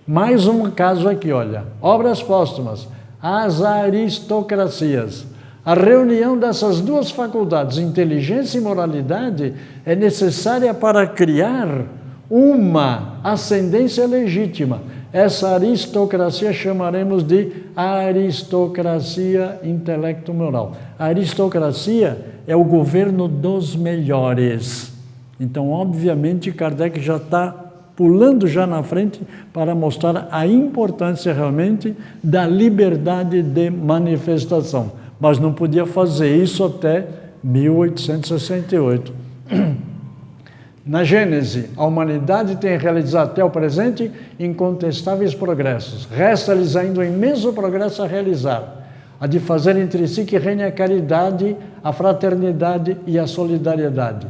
Mais um caso aqui, olha. Obras póstumas, as aristocracias. A reunião dessas duas faculdades, inteligência e moralidade, é necessária para criar uma ascendência legítima. Essa aristocracia chamaremos de aristocracia intelecto-moral. A aristocracia é o governo dos melhores. Então, obviamente, Kardec já está pulando já na frente para mostrar a importância realmente da liberdade de manifestação. Mas não podia fazer isso até 1868. Na Gênese, a humanidade tem realizado até o presente incontestáveis progressos. Resta-lhes ainda um imenso progresso a realizar, a de fazer entre si que reine a caridade, a fraternidade e a solidariedade.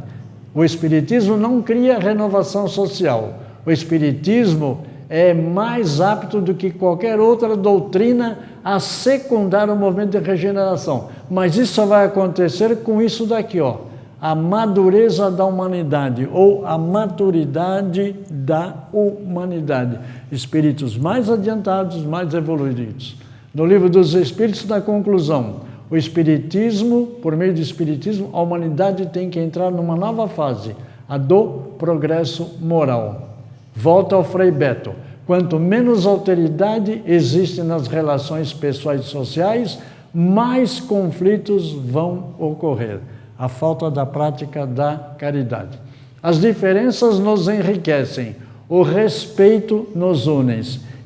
O Espiritismo não cria renovação social. O Espiritismo é mais apto do que qualquer outra doutrina a secundar o movimento de regeneração. Mas isso só vai acontecer com isso daqui, ó. A madureza da humanidade, ou a maturidade da humanidade. Espíritos mais adiantados, mais evoluídos. No Livro dos Espíritos, na conclusão, o Espiritismo, por meio do Espiritismo, a humanidade tem que entrar numa nova fase, a do progresso moral. Volta ao Frei Beto. Quanto menos alteridade existe nas relações pessoais e sociais, mais conflitos vão ocorrer. A falta da prática da caridade. As diferenças nos enriquecem, o respeito nos une.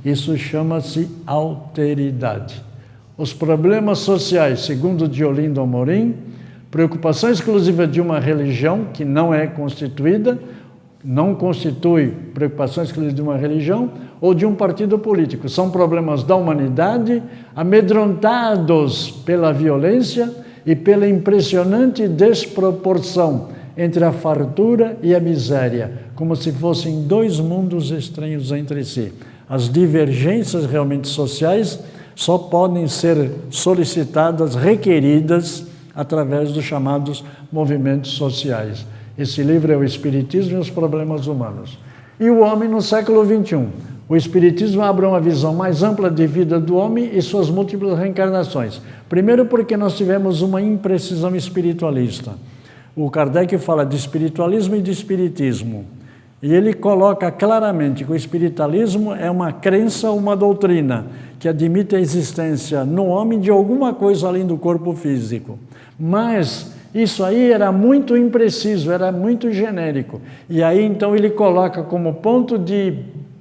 Isso chama-se alteridade. Os problemas sociais, segundo Diolindo Amorim, preocupação exclusiva de uma religião que não é constituída, não constitui preocupação exclusiva de uma religião ou de um partido político. São problemas da humanidade, amedrontados pela violência e pela impressionante desproporção entre a fartura e a miséria, como se fossem dois mundos estranhos entre si. As divergências realmente sociais só podem ser solicitadas, requeridas, através dos chamados movimentos sociais. Esse livro é o Espiritismo e os Problemas Humanos. E o homem no século XXI. O Espiritismo abre uma visão mais ampla de vida do homem e suas múltiplas reencarnações. Primeiro porque nós tivemos uma imprecisão espiritualista. O Kardec fala de espiritualismo e de espiritismo. E ele coloca claramente que o espiritualismo é uma crença, uma doutrina, que admite a existência no homem de alguma coisa além do corpo físico. Mas isso aí era muito impreciso, era muito genérico. E aí então ele coloca como ponto de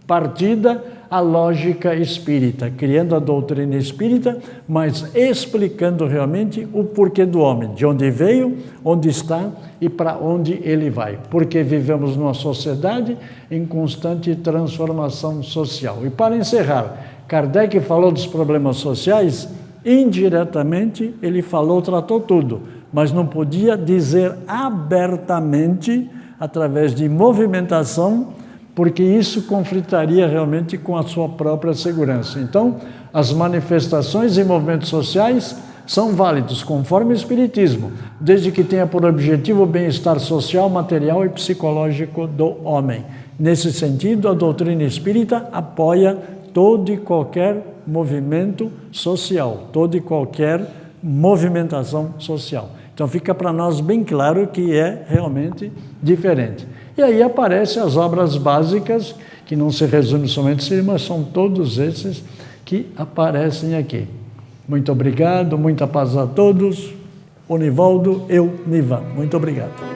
partida a lógica espírita, criando a doutrina espírita, mas explicando realmente o porquê do homem, de onde veio, onde está e para onde ele vai. Porque vivemos numa sociedade em constante transformação social. E para encerrar, Kardec falou dos problemas sociais, indiretamente ele tratou tudo, mas não podia dizer abertamente, através de movimentação, porque isso conflitaria realmente com a sua própria segurança. Então, as manifestações e movimentos sociais são válidos, conforme o Espiritismo, desde que tenha por objetivo o bem-estar social, material e psicológico do homem. Nesse sentido, a doutrina espírita apoia todo e qualquer movimento social, toda e qualquer movimentação social. Então fica para nós bem claro que é realmente diferente. E aí aparecem as obras básicas, que não se resume somente a mas são todos esses que aparecem aqui. Muito obrigado, muita paz a todos. Onivaldo, Nivan. Muito obrigado.